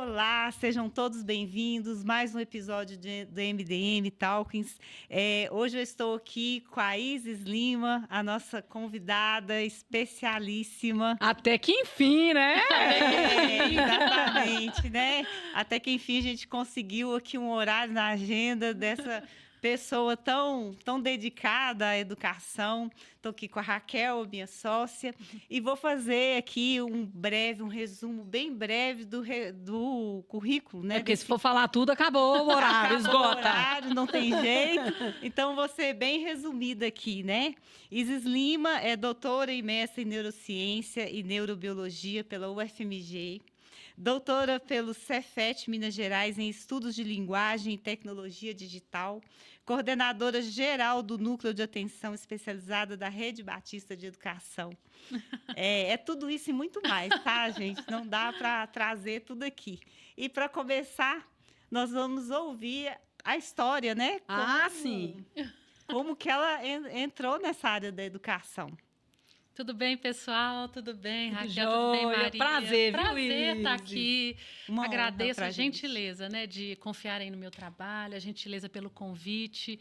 Olá, sejam todos bem-vindos. Mais um episódio do MDM Talkings. Hoje eu estou aqui com a Isis Lima, a nossa convidada especialíssima. Até que enfim, né? Exatamente, né? Até que enfim a gente conseguiu aqui um horário na agenda dessa pessoa tão dedicada à educação. Estou aqui com a Raquel, minha sócia, e vou fazer aqui um resumo bem breve do currículo, né? Porque se for falar tudo, acabou o horário, esgota. O horário, não tem jeito. Então, vou ser bem resumida aqui, né? Isis Lima é doutora e mestre em neurociência e neurobiologia pela UFMG. Doutora pelo Cefet, Minas Gerais, em Estudos de Linguagem e Tecnologia Digital, coordenadora geral do Núcleo de Atenção Especializada da Rede Batista de Educação. É tudo isso e muito mais, tá, gente? Não dá para trazer tudo aqui. E, para começar, nós vamos ouvir a história, né? Sim. Como que ela entrou nessa área da educação. Tudo bem, pessoal? Tudo bem, Tudo Raquel? Tudo bem, jóia. Maria? Prazer, viu, Prazer estar Isis? aqui. Uma Agradeço honra a pra gente. gentileza, né, de confiarem no meu trabalho, a gentileza pelo convite.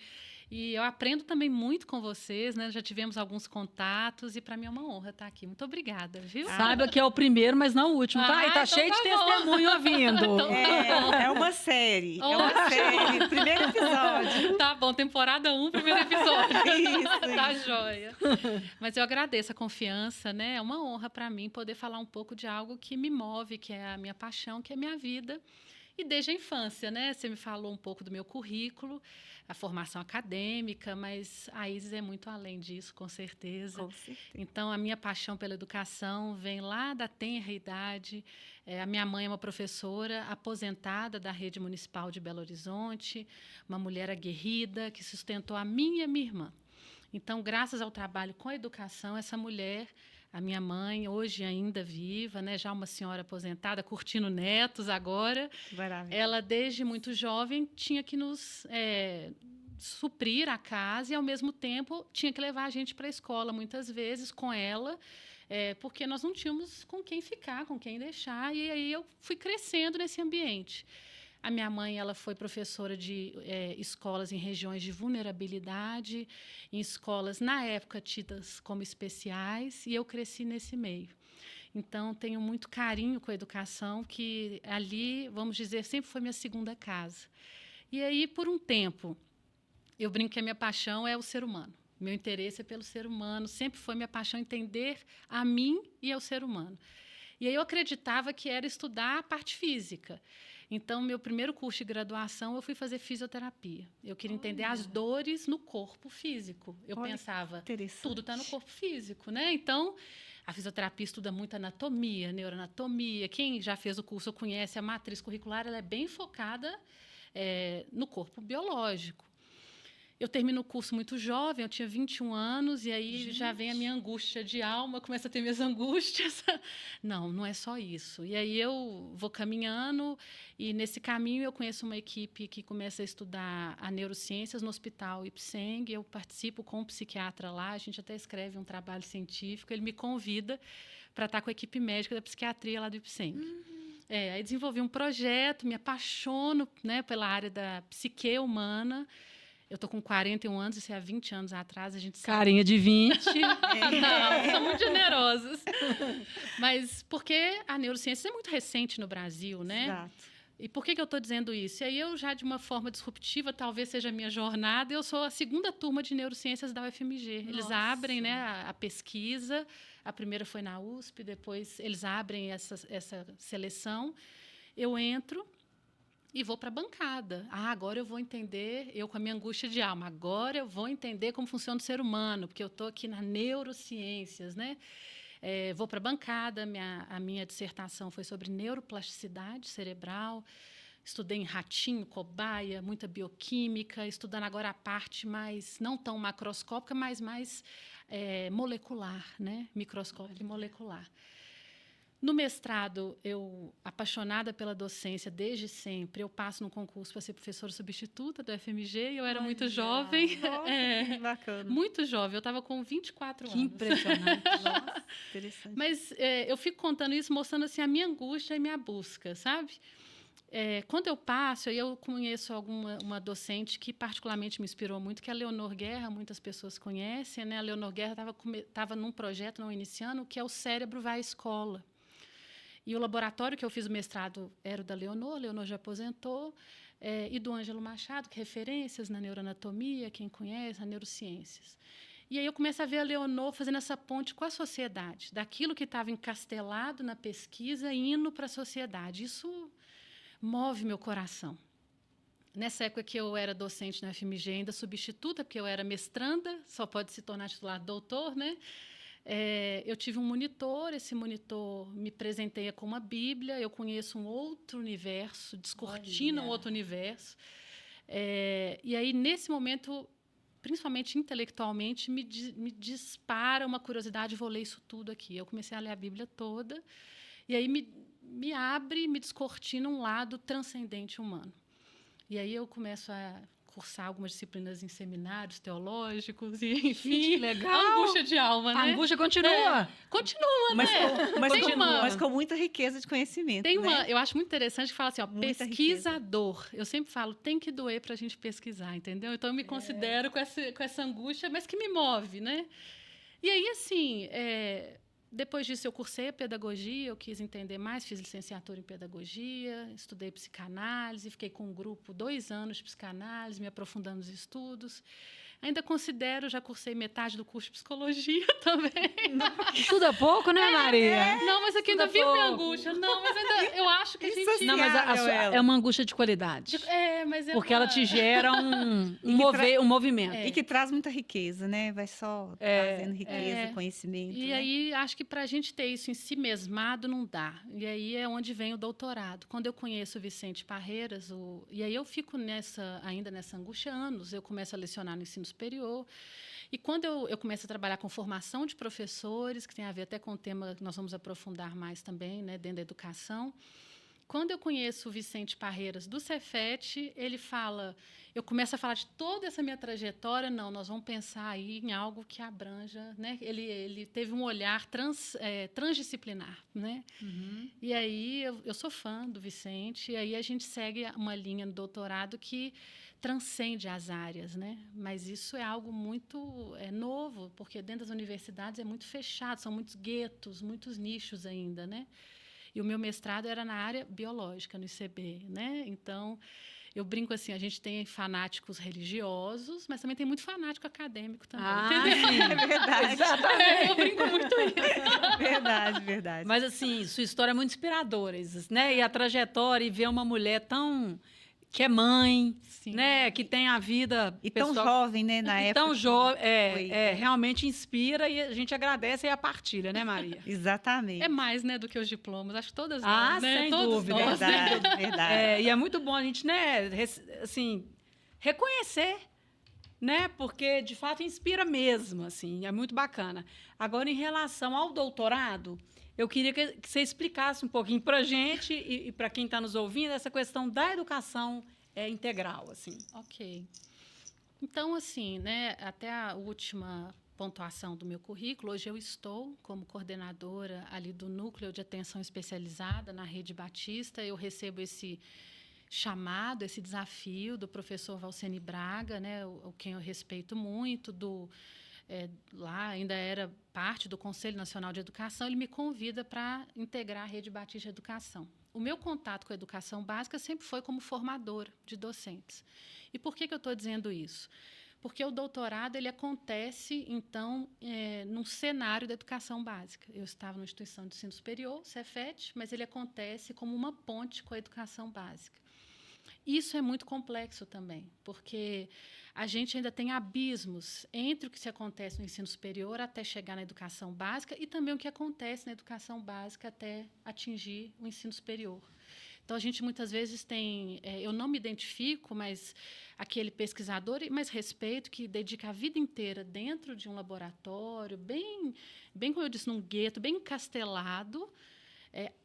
E eu aprendo também muito com vocês, né? Já tivemos alguns contatos e para mim é uma honra estar aqui. Muito obrigada, viu? Saiba que é o primeiro, mas não o último, tá? E tá então cheio tá de bom. testemunho vindo. É uma série. É uma série. Primeiro episódio. Tá bom, temporada 1, primeiro episódio. Isso. Tá joia. Mas eu agradeço a confiança, né? É uma honra para mim poder falar um pouco de algo que me move, que é a minha paixão, que é a minha vida. E desde a infância, né? Você me falou um pouco do meu currículo, a formação acadêmica, mas a Isis é muito além disso, com certeza. Com certeza. Então, a minha paixão pela educação vem lá da tenra idade. A minha mãe é uma professora aposentada da Rede Municipal de Belo Horizonte, uma mulher aguerrida que sustentou a mim e a minha irmã. Então, graças ao trabalho com a educação, essa mulher, a minha mãe, hoje ainda viva, né, já uma senhora aposentada, curtindo netos agora, Maravilha. ela, desde muito jovem, tinha que nos suprir a casa e, ao mesmo tempo, tinha que levar a gente para a escola, muitas vezes, com ela, porque nós não tínhamos com quem ficar, com quem deixar, e aí eu fui crescendo nesse ambiente. A minha mãe, ela foi professora de escolas em regiões de vulnerabilidade, em escolas, na época, tidas como especiais, e eu cresci nesse meio. Então, tenho muito carinho com a educação, que ali, vamos dizer, sempre foi minha segunda casa. E aí, por um tempo, eu brinco que a minha paixão é o ser humano. Meu interesse é pelo ser humano, sempre foi minha paixão entender a mim e ao ser humano. E aí eu acreditava que era estudar a parte física. Então, meu primeiro curso de graduação, eu fui fazer fisioterapia. Eu queria entender as dores no corpo físico. Eu pensava, tudo está no corpo físico, né? Então, a fisioterapia estuda muito anatomia, neuroanatomia. Quem já fez o curso ou conhece a matriz curricular, ela é bem focada no corpo biológico. Eu termino o curso muito jovem, eu tinha 21 anos, e aí já vem a minha angústia de alma, começa a ter minhas angústias. Não é só isso. E aí eu vou caminhando, e nesse caminho eu conheço uma equipe que começa a estudar a neurociências no Hospital Ipseng. Eu participo com um psiquiatra lá, a gente até escreve um trabalho científico, ele me convida para estar com a equipe médica da psiquiatria lá do Ipseng. Aí desenvolvi um projeto, me apaixono, né, pela área da psique humana. Eu estou com 41 anos, isso é há 20 anos atrás, a gente sabe. Carinha de 20. Não, são muito generosos. Mas porque a neurociência é muito recente no Brasil, né? Exato. E por que eu estou dizendo isso? E aí eu já, de uma forma disruptiva, talvez seja a minha jornada, eu sou a segunda turma de neurociências da UFMG. Eles abrem, né, a pesquisa, a primeira foi na USP, depois eles abrem essa seleção. Eu entro e vou para a bancada. Agora eu vou entender, eu com a minha angústia de alma, agora eu vou entender como funciona o ser humano, porque eu estou aqui na neurociências, né? Vou para a bancada, a minha dissertação foi sobre neuroplasticidade cerebral, estudei em ratinho, cobaia, muita bioquímica, estudando agora a parte mais, não tão macroscópica, mas mais molecular, né? Microscópica e molecular. No mestrado, eu, apaixonada pela docência desde sempre, eu passo no concurso para ser professora substituta do FMG, e eu era muito jovem. Nossa, que bacana. Muito jovem, eu estava com 24 Que anos. impressionante. Nossa, interessante. Mas eu fico contando isso, mostrando assim, a minha angústia e minha busca, sabe? Quando eu passo, aí eu conheço uma docente que particularmente me inspirou muito, que é a Leonor Guerra, muitas pessoas conhecem, né? A Leonor Guerra estava num projeto, não iniciando, que é o Cérebro Vai à Escola. E o laboratório que eu fiz o mestrado era o da Leonor, a Leonor já aposentou, e do Ângelo Machado, que é referências na neuroanatomia, quem conhece, na neurociências. E aí eu começo a ver a Leonor fazendo essa ponte com a sociedade, daquilo que estava encastelado na pesquisa, indo para a sociedade. Isso move meu coração. Nessa época que eu era docente na FMG, ainda substituta, porque eu era mestranda, só pode se tornar titular doutor, né? Eu tive um monitor, esse monitor me presenteia com uma Bíblia, eu conheço um outro universo, descortina um outro universo. E aí, nesse momento, principalmente intelectualmente, me dispara uma curiosidade, vou ler isso tudo aqui. Eu comecei a ler a Bíblia toda, e aí me abre, me descortina um lado transcendente humano. E aí eu começo a cursar algumas disciplinas em seminários teológicos, e, enfim, Que legal. a angústia de alma, né? A angústia continua. Continua, Mas, né? mas com muita riqueza de conhecimento, Tem né? eu acho muito interessante que fala assim, ó, Muita pesquisador. Eu sempre falo, tem que doer para a gente pesquisar, entendeu? Então eu me considero com essa angústia, mas que me move, né? E aí, assim, depois disso eu cursei a pedagogia, eu quis entender mais, fiz licenciatura em pedagogia, estudei psicanálise, fiquei com um grupo 2 anos de psicanálise, me aprofundando nos estudos. Ainda considero, já cursei metade do curso de psicologia também. Estuda pouco, né, Maria? Não, mas aqui ainda Estuda vivo minha pouco. angústia. Não, mas ainda eu acho que a gente... Não, mas ela. é uma angústia de qualidade. mas Porque ela te gera um movimento. E que traz muita riqueza, né? Vai só trazendo riqueza, conhecimento. E né? aí, acho que para a gente ter isso em si mesmado, não dá. E aí é onde vem o doutorado. Quando eu conheço o Vicente Parreiras, e aí eu fico ainda nessa angústia há anos. Eu começo a lecionar no ensino superior. E quando eu começo a trabalhar com formação de professores, que tem a ver até com o tema que nós vamos aprofundar mais também, né, dentro da educação. Quando eu conheço o Vicente Parreiras do Cefet, eu começo a falar de toda essa minha trajetória. Não, nós vamos pensar aí em algo que abranja, né? Ele teve um olhar transdisciplinar, né? Uhum. E aí eu sou fã do Vicente, e aí a gente segue uma linha no doutorado que transcende as áreas, né? Mas isso é algo muito novo, porque dentro das universidades é muito fechado, são muitos guetos, muitos nichos ainda, né? E o meu mestrado era na área biológica, no ICB, né? Então, eu brinco assim, a gente tem fanáticos religiosos, mas também tem muito fanático acadêmico também. Sim, É verdade. Exatamente. Eu brinco muito isso. Verdade. Mas, assim, sua história é muito inspiradora, né? E a trajetória, e ver uma mulher que é mãe, Sim. né? Que tem a vida E pessoal, tão jovem, né? Na época. tão jovem, foi. realmente inspira, e a gente agradece e a partilha, né, Maria? Exatamente. É mais, né, do que os diplomas. Acho que todas Ah, nós, né? sem Todos dúvida. nós, né? Verdade. E é muito bom a gente, né, assim, reconhecer, né? Porque, de fato, inspira mesmo, assim, é muito bacana. Agora, em relação ao doutorado, eu queria que você explicasse um pouquinho para a gente e para quem está nos ouvindo essa questão da educação integral, assim. Ok. Então, assim, né, até a última pontuação do meu currículo, hoje eu estou como coordenadora ali do Núcleo de Atenção Especializada na Rede Batista. Eu recebo esse chamado, esse desafio do professor Valceni Braga, né, quem eu respeito muito, lá ainda era parte do Conselho Nacional de Educação. Ele me convida para integrar a Rede Batista de Educação. O meu contato com a educação básica sempre foi como formadora de docentes. E por que eu estou dizendo isso? Porque o doutorado ele acontece, então, num cenário da educação básica. Eu estava numa instituição de ensino superior, Cefet, mas ele acontece como uma ponte com a educação básica. Isso é muito complexo também, porque a gente ainda tem abismos entre o que se acontece no ensino superior até chegar na educação básica e também o que acontece na educação básica até atingir o ensino superior. Então, a gente muitas vezes tem... eu não me identifico, mas aquele pesquisador, mas respeito, que dedica a vida inteira dentro de um laboratório, bem como eu disse, num gueto, bem encastelado,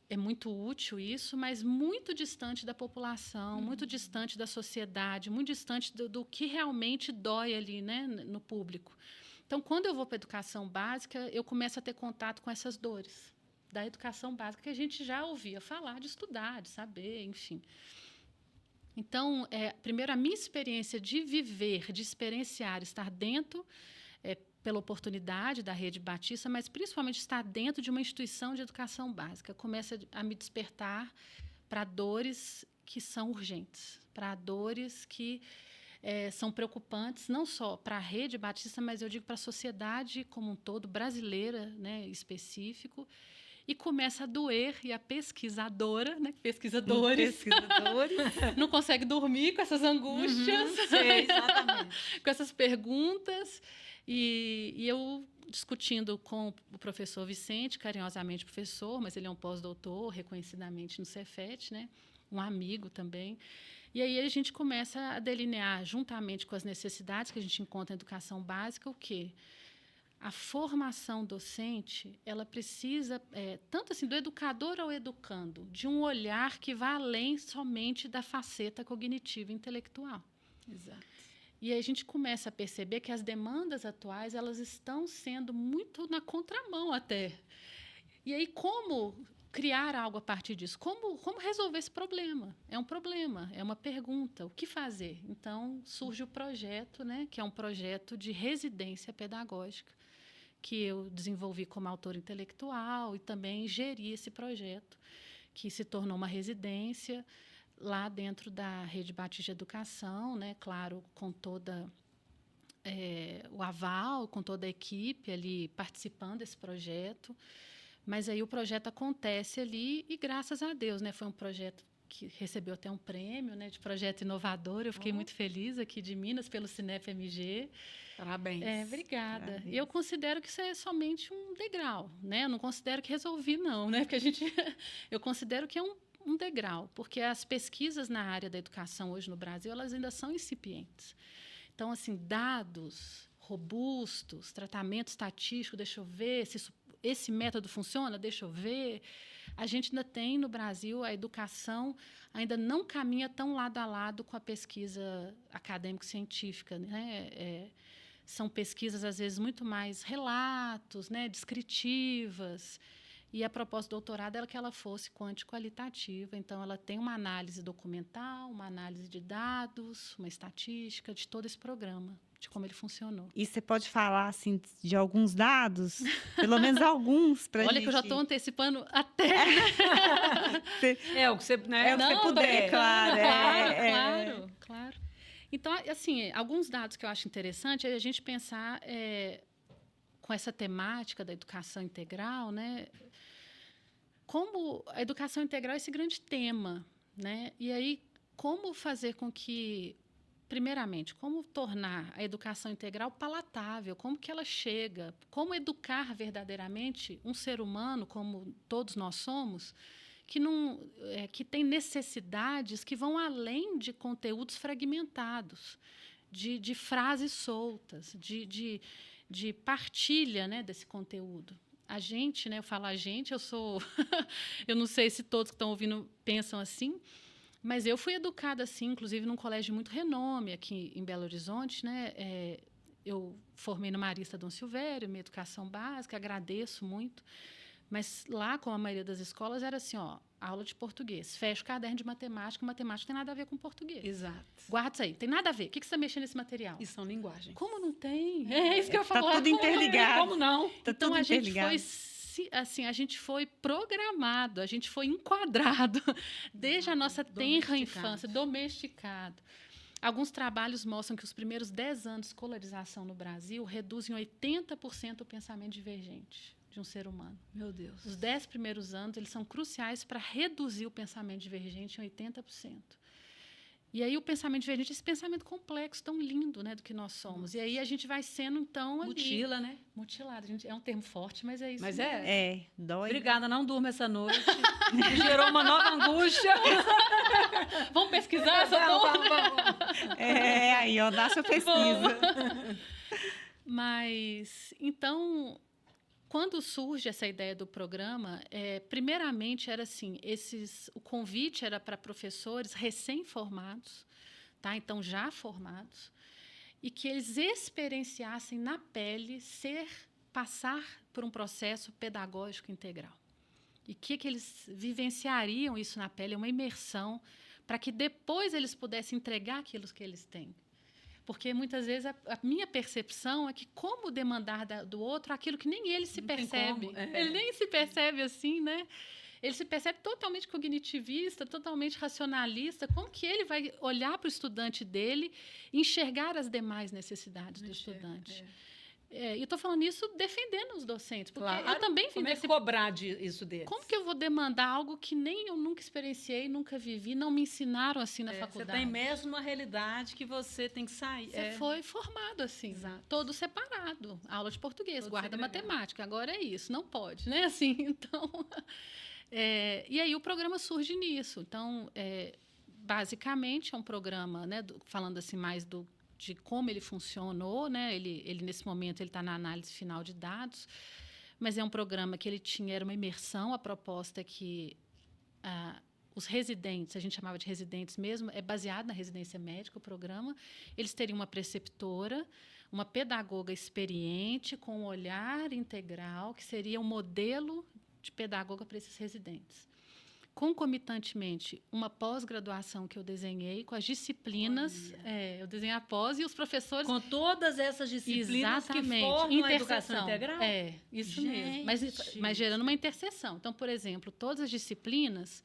É muito útil isso, mas muito distante da população, muito distante da sociedade, muito distante do que realmente dói ali, né, no público. Então, quando eu vou para a educação básica, eu começo a ter contato com essas dores da educação básica que a gente já ouvia falar, de estudar, de saber, enfim. Então, primeiro, a minha experiência de viver, de experienciar, estar dentro, pela oportunidade da Rede Batista, mas principalmente estar dentro de uma instituição de educação básica, começa a me despertar para dores que são urgentes, para dores que são preocupantes, não só para a Rede Batista, mas eu digo para a sociedade como um todo, brasileira, né, específico, e começa a doer, e a pesquisadora, né, pesquisadores, não consegue dormir com essas angústias, sei, exatamente. com essas perguntas, e eu discutindo com o professor Vicente, carinhosamente professor, mas ele é um pós-doutor, reconhecidamente no Cefet, né, um amigo também. E aí a gente começa a delinear, juntamente com as necessidades que a gente encontra na educação básica, o quê? A formação docente, ela precisa, tanto assim, do educador ao educando, de um olhar que vá além somente da faceta cognitiva e intelectual. Exato. E aí a gente começa a perceber que as demandas atuais, elas estão sendo muito na contramão até. E aí, como criar algo a partir disso? Como resolver esse problema? É um problema, é uma pergunta. O que fazer? Então, surge o projeto, né, que é um projeto de residência pedagógica, que eu desenvolvi como autora intelectual e também geri esse projeto, que se tornou uma residência lá dentro da Rede Batista de Educação, né, claro, com toda o aval, com toda a equipe ali participando desse projeto. Mas aí o projeto acontece ali e, graças a Deus, né, foi um projeto que recebeu até um prêmio, né, de projeto inovador. Eu fiquei muito feliz aqui de Minas pelo Cinep MG. Parabéns. Obrigada. Parabéns. E eu considero que isso é somente um degrau, né? Eu não considero que resolvi, não, né? Porque eu considero que é um degrau, porque as pesquisas na área da educação hoje no Brasil, elas ainda são incipientes. Então, assim, dados robustos, tratamento estatístico, deixa eu ver se esse método funciona, deixa eu ver. A gente ainda tem no Brasil, a educação ainda não caminha tão lado a lado com a pesquisa acadêmico-científica, né? São pesquisas, às vezes, muito mais relatos, né, descritivas. E a proposta do doutorado era que ela fosse quanti-qualitativa. Então, ela tem uma análise documental, uma análise de dados, uma estatística de todo esse programa, de como ele funcionou. E você pode falar assim, de alguns dados? Pelo menos alguns para a gente. Olha que eu já estou antecipando até. O que você, né? O que você puder, claro. Claro. Então, assim, alguns dados que eu acho interessante é a gente pensar com essa temática da educação integral, né? Como a educação integral é esse grande tema, né? E aí, como fazer com que, primeiramente, como tornar a educação integral palatável, como que ela chega, como educar verdadeiramente um ser humano, como todos nós somos, que tem necessidades que vão além de conteúdos fragmentados, de frases soltas, de partilha, né, desse conteúdo. A gente, né, eu falo a gente, eu não sei se todos que estão ouvindo pensam assim, mas eu fui educada assim, inclusive num colégio de muito renome aqui em Belo Horizonte, né? Eu formei no Marista Dom Silvério, minha educação básica, agradeço muito. Mas lá, como a maioria das escolas, era assim, aula de português. Fecha o caderno de matemática não tem nada a ver com português. Exato. Guarda isso aí, tem nada a ver. O que você está mexendo nesse material? E são linguagens. Como não tem? É isso que eu falo. Está tudo interligado. Como não? Tá então, tudo interligado. a gente foi programado, a gente foi enquadrado desde a nossa tenra infância, domesticado. Alguns trabalhos mostram que os primeiros 10 anos de escolarização no Brasil reduzem 80% o pensamento divergente de um ser humano. Meu Deus. Os 10 primeiros anos, eles são cruciais para reduzir o pensamento divergente em 80%. E aí o pensamento divergente, esse pensamento complexo, tão lindo, né, do que nós somos. Nossa. E aí a gente vai sendo, então, mutila, né? Mutilado. É um termo forte, mas é isso. Mas dói. Obrigada, não durma essa noite. Me gerou uma nova angústia. Vamos pesquisar essa vamos. Aí, dá sua pesquisa. Mas, então, Quando surge essa ideia do programa, primeiramente era assim, o convite era para professores recém-formados, tá? Então já formados, e que eles experienciassem na pele passar por um processo pedagógico integral. E que eles vivenciariam isso na pele, uma imersão, para que depois eles pudessem entregar aquilo que eles têm. Porque, muitas vezes, a minha percepção é que como demandar do outro aquilo que nem ele se percebe. Ele nem se percebe assim, né? Ele se percebe totalmente cognitivista, totalmente racionalista. Como que ele vai olhar para o estudante dele e enxergar as demais necessidades do estudante? E estou falando isso defendendo os docentes, porque eu também vim desse... cobrar isso deles? Como que eu vou demandar algo que nem eu nunca experienciei, nunca vivi, não me ensinaram assim na faculdade? Você está imerso numa realidade que você tem que sair. Você foi formado assim, todo separado. Aula de português, todo guarda matemática. Agora é isso, não pode, né? Assim, então... e aí o programa surge nisso. Então, basicamente, é um programa, né, falando assim mais de como ele funcionou, né? Ele nesse momento ele está na análise final de dados, mas é um programa que era uma imersão. A proposta é que os residentes, a gente chamava de residentes mesmo, é baseado na residência médica o programa. Eles teriam uma preceptora, uma pedagoga experiente com um olhar integral, que seria um modelo de pedagoga para esses residentes. Concomitantemente, uma pós-graduação que eu desenhei com as disciplinas, eu desenhei a pós e os professores... Com todas essas disciplinas que formam a educação integral? Isso mesmo, mas gerando uma interseção. Então, por exemplo, todas as disciplinas,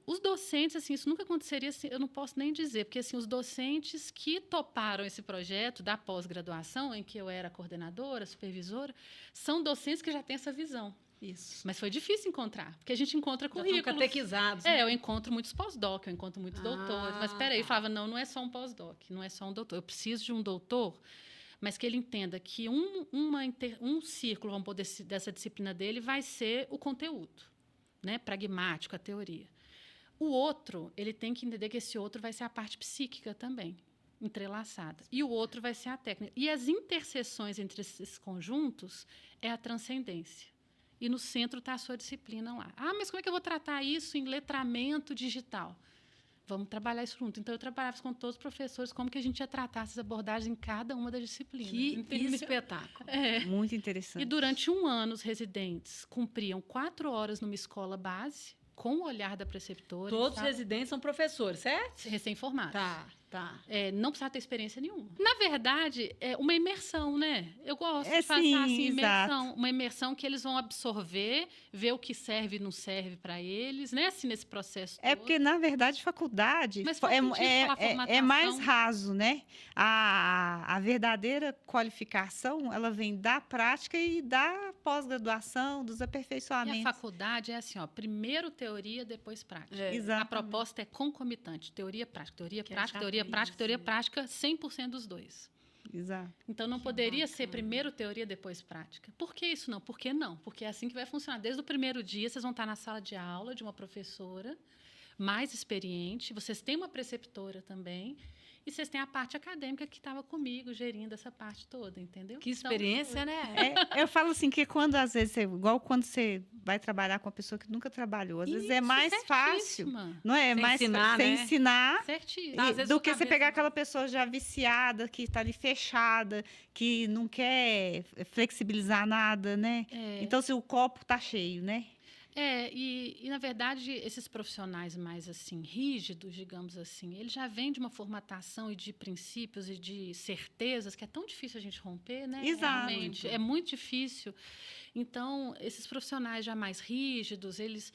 os docentes, assim, isso nunca aconteceria, assim, eu não posso nem dizer, porque assim, os docentes que toparam esse projeto da pós-graduação, em que eu era coordenadora, supervisora, são docentes que já têm essa visão. Isso. Mas foi difícil encontrar, porque a gente encontra currículos. Já estão catequizados. Né? Eu encontro muitos pós-doc, eu encontro muitos doutores. Mas, espera aí, eu falava, não é só um pós-doc, não é só um doutor. Eu preciso de um doutor, mas que ele entenda que um círculo, vamos pôr, dessa disciplina dele vai ser o conteúdo, né? Pragmático, a teoria. O outro, ele tem que entender que esse outro vai ser a parte psíquica também, entrelaçada. E o outro vai ser a técnica. E as interseções entre esses conjuntos é a transcendência. E no centro está a sua disciplina lá. Mas como é que eu vou tratar isso em letramento digital? Vamos trabalhar isso junto. Então, eu trabalhava com todos os professores como que a gente ia tratar essas abordagens em cada uma das disciplinas. Que espetáculo. Muito interessante. E durante 1 ano, os residentes cumpriam 4 horas numa escola base, com o olhar da preceptora. Todos os residentes são professores, certo? Recém-formados. Tá. Não precisa ter experiência nenhuma. Na verdade, é uma imersão, né? Eu gosto de passar assim, imersão. Uma imersão que eles vão absorver, ver o que serve e não serve para eles, né? Assim, nesse processo todo. Porque, na verdade, faculdade é mais raso, né? A verdadeira qualificação, ela vem da prática e da pós-graduação, dos aperfeiçoamentos. E a faculdade é assim, primeiro teoria, depois prática. A proposta é concomitante, teoria, prática, teoria, prática, teoria, prática, 100% dos dois. Exato. Então, não poderia ser primeiro teoria, depois prática. Por que isso não? Por que não? Porque é assim que vai funcionar. Desde o primeiro dia, vocês vão estar na sala de aula de uma professora mais experiente, vocês têm uma preceptora também, e vocês têm a parte acadêmica que estava comigo, gerindo essa parte toda, entendeu? Que experiência, então, né? Eu falo assim, que quando, às vezes, igual quando você vai trabalhar com uma pessoa que nunca trabalhou, às vezes é mais fácil, não é? Mais ensinar, né? ensinar certíssimo. do que você pegar aquela pessoa já viciada, que está ali fechada, que não quer flexibilizar nada, né? Então, se o copo está cheio, né? E, na verdade, esses profissionais mais assim rígidos, digamos assim, eles já vêm de uma formatação e de princípios e de certezas que é tão difícil a gente romper, né? Exato. Realmente, é muito difícil. Então, esses profissionais já mais rígidos, eles...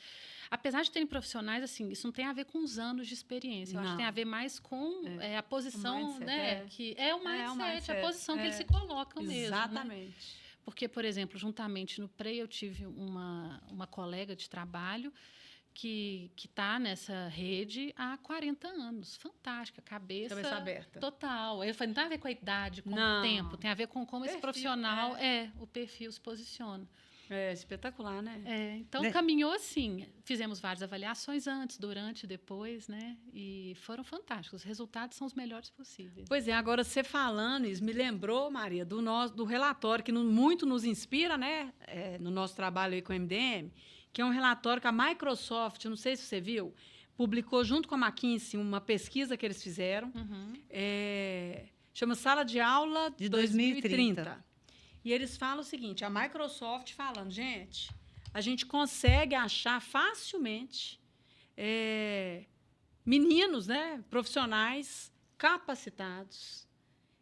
Apesar de terem profissionais, assim, isso não tem a ver com os anos de experiência. Eu acho que tem a ver mais com a posição, mindset, né? Que é o mindset, a posição que eles se colocam mesmo. Exatamente. Né? Porque, por exemplo, juntamente no PREI, eu tive uma colega de trabalho que está nessa rede há 40 anos. Fantástica, cabeça aberta. Total. Eu falei, não tem a ver com a idade, com o tempo, tem a ver com como esse profissional o perfil se posiciona. É espetacular, né? Então, Né? caminhou assim. Fizemos várias avaliações antes, durante e depois, né? E foram fantásticos. Os resultados são os melhores possíveis. Pois é, agora você falando isso, me lembrou, Maria, do relatório que muito nos inspira, né? No nosso trabalho aí com o MDM, que é um relatório que a Microsoft, não sei se você viu, publicou junto com a McKinsey uma pesquisa que eles fizeram. Chama Sala de Aula De 2030. E eles falam o seguinte, a Microsoft falando, gente, a gente consegue achar facilmente meninos, né, profissionais capacitados,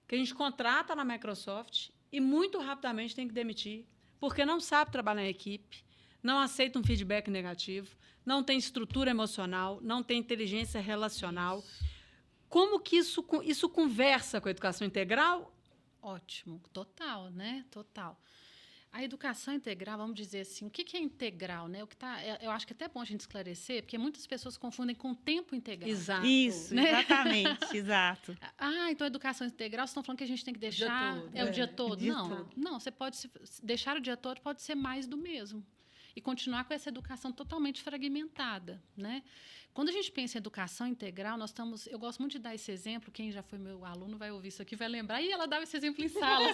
que a gente contrata na Microsoft e muito rapidamente tem que demitir, porque não sabe trabalhar em equipe, não aceita um feedback negativo, não tem estrutura emocional, não tem inteligência relacional. Como que isso conversa com a educação integral? Ótimo, total, né? Total. A educação integral, vamos dizer assim, o que é integral, né? Eu acho que é até bom a gente esclarecer, porque muitas pessoas confundem com tempo integral. Exato. Isso, né? exatamente, exato. Então a educação integral, vocês estão falando que a gente tem que deixar todo, o dia todo. o dia Não, todo. não, você pode deixar o dia todo, pode ser mais do mesmo. E continuar com essa educação totalmente fragmentada, né? Quando a gente pensa em educação integral, eu gosto muito de dar esse exemplo, quem já foi meu aluno vai ouvir isso aqui, vai lembrar, e ela dava esse exemplo em sala.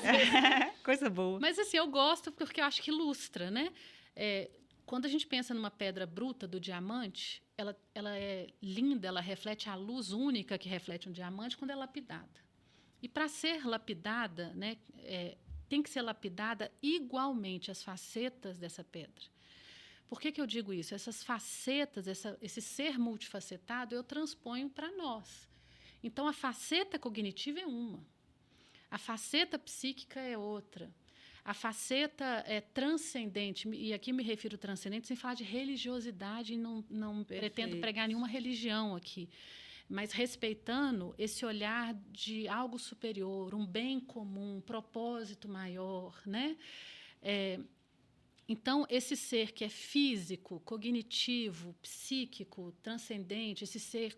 Coisa boa. Mas assim, eu gosto porque eu acho que ilustra, né? Quando a gente pensa numa pedra bruta do diamante, ela é linda, ela reflete a luz única que reflete um diamante quando é lapidada. E para ser lapidada, né, tem que ser lapidada igualmente as facetas dessa pedra. Por que eu digo isso? Essas facetas, esse ser multifacetado, eu transponho para nós. Então, a faceta cognitiva é uma. A faceta psíquica é outra. A faceta transcendente, e aqui me refiro transcendente sem falar de religiosidade, e não pretendo pregar nenhuma religião aqui, mas respeitando esse olhar de algo superior, um bem comum, um propósito maior, né? Então, esse ser que é físico, cognitivo, psíquico, transcendente, esse ser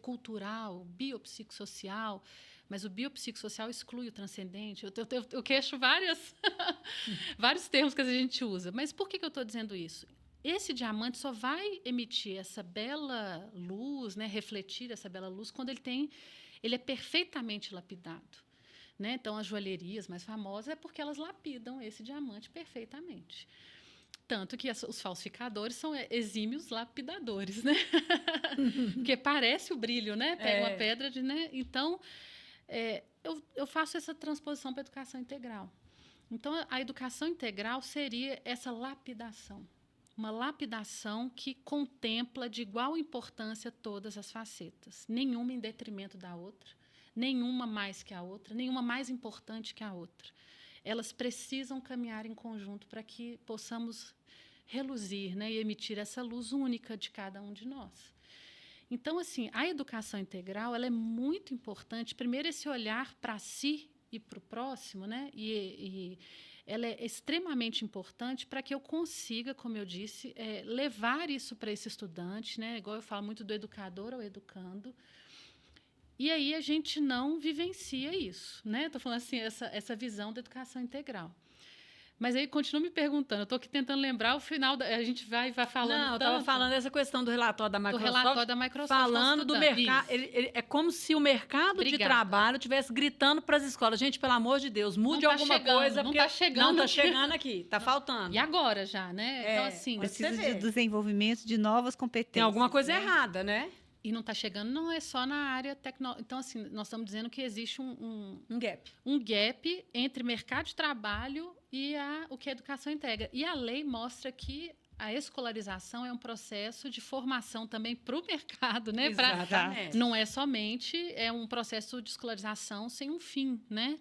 biopsicossocial, mas o biopsicossocial exclui o transcendente. Eu queixo vários termos que a gente usa. Mas por que eu estou dizendo isso? Esse diamante só vai emitir essa bela luz, né, refletir essa bela luz, quando ele é perfeitamente lapidado. Né? Então, as joalherias mais famosas é porque elas lapidam esse diamante perfeitamente. Tanto que os falsificadores são exímios lapidadores, né? Porque parece o brilho, né? Pega uma pedra né? Então, eu faço essa transposição para a educação integral. Então, a educação integral seria essa lapidação. Uma lapidação que contempla de igual importância todas as facetas. Nenhuma em detrimento da outra, nenhuma mais que a outra, nenhuma mais importante que a outra. Elas precisam caminhar em conjunto para que possamos reluzir, né, e emitir essa luz única de cada um de nós. Então, assim, a educação integral ela é muito importante. Primeiro, esse olhar para si e para o próximo, né, e ela é extremamente importante para que eu consiga, como eu disse, levar isso para esse estudante, né, igual eu falo muito do educador ao educando. E aí a gente não vivencia isso, né? Estou falando assim, essa visão da educação integral. Mas aí continua me perguntando, eu estou aqui tentando lembrar o final, a gente vai falando. Não, eu estava falando dessa questão do relatório da Microsoft. Do relatório da Microsoft. Falando do mercado. É como se o mercado de trabalho estivesse gritando para as escolas. Gente, pelo amor de Deus, mude alguma coisa. Não está chegando. Não está chegando aqui, está faltando. E agora já, né? Então, assim. Precisa de desenvolvimento de novas competências. Tem alguma coisa errada, né? E não está chegando, não é só na área tecnológica. Então, assim, nós estamos dizendo que existe um gap. Um gap entre mercado de trabalho e o que a educação integra. E a lei mostra que a escolarização é um processo de formação também para o mercado, né? Exatamente. Não é somente um processo de escolarização sem um fim, né?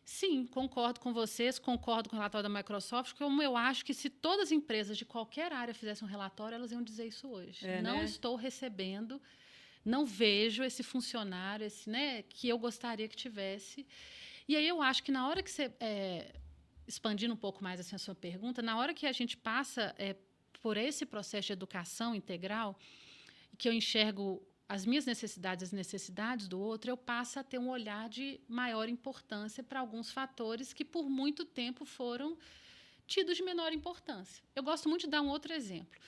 Sim, concordo com vocês, concordo com o relatório da Microsoft, como eu acho que se todas as empresas de qualquer área fizessem um relatório, elas iam dizer isso hoje. Não estou recebendo, não vejo esse funcionário, né, que eu gostaria que tivesse. E aí eu acho que na hora que você, expandindo um pouco mais assim, a sua pergunta, na hora que a gente passa por esse processo de educação integral, que eu enxergo as minhas necessidades, as necessidades do outro, eu passo a ter um olhar de maior importância para alguns fatores que, por muito tempo, foram tidos de menor importância. Eu gosto muito de dar um outro exemplo.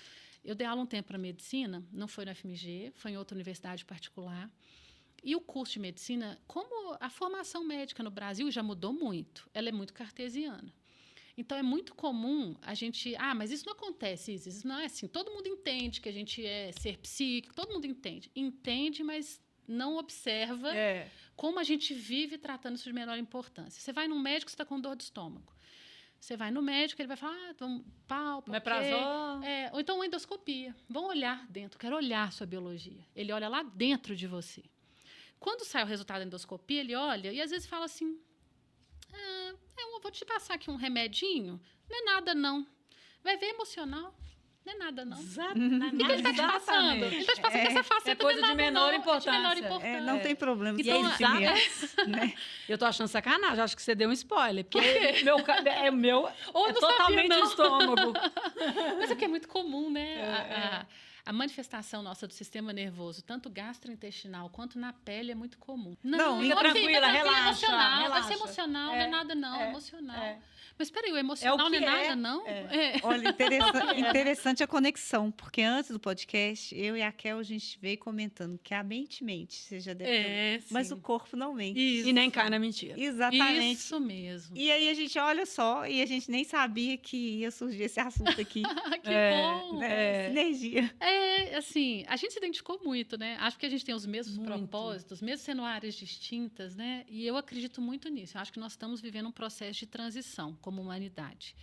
Eu dei aula um tempo para medicina, não foi no FMG, foi em outra universidade particular. E o curso de medicina, como a formação médica no Brasil já mudou muito, ela é muito cartesiana. Então, é muito comum a gente... mas isso não acontece, isso não é assim. Todo mundo entende que a gente é ser psíquico, todo mundo entende. Entende, mas não observa como a gente vive tratando isso de menor importância. Você vai num médico, você está com dor de estômago. Você vai no médico, ele vai falar, vamos, palpa, Omeprazol. ou então uma endoscopia. Vão olhar dentro, quero olhar sua biologia. Ele olha lá dentro de você. Quando sai o resultado da endoscopia, ele olha e às vezes fala assim, eu vou te passar aqui um remedinho, não é nada não. Vai ver emocional, não é nada não. Exatamente. O que ele está te passando? Ele está te passando que essa faceta coisa não é de nada, menor não, importância. É de menor importância. Não tem problema. E é né? Eu tô achando sacanagem, acho que você deu um spoiler, porque meu Ou é não totalmente sabia, o não. estômago. Mas é que é muito comum, né? A manifestação nossa do sistema nervoso, tanto gastrointestinal quanto na pele, é muito comum. Não, fica tranquila, relaxa, emocional, vai relaxa. ser emocional, não é nada não, emocional. Mas espera aí, o É emocional o não que é nada é. não? Olha, interessante a conexão, porque antes do podcast, eu e a Kel, a gente veio comentando que a mente mente, você já deve ter... Mas o corpo não mente. Isso. E nem cai na mentira. Exatamente. Isso mesmo. E aí a gente olha só, e a gente nem sabia que ia surgir esse assunto aqui. Que bom! Né? Sinergia. Assim, a gente se identificou muito, né? Acho que a gente tem os mesmos Muito. propósitos, mesmo sendo áreas distintas, né? E eu acredito muito nisso. Eu acho que nós estamos vivendo um processo de transição como humanidade.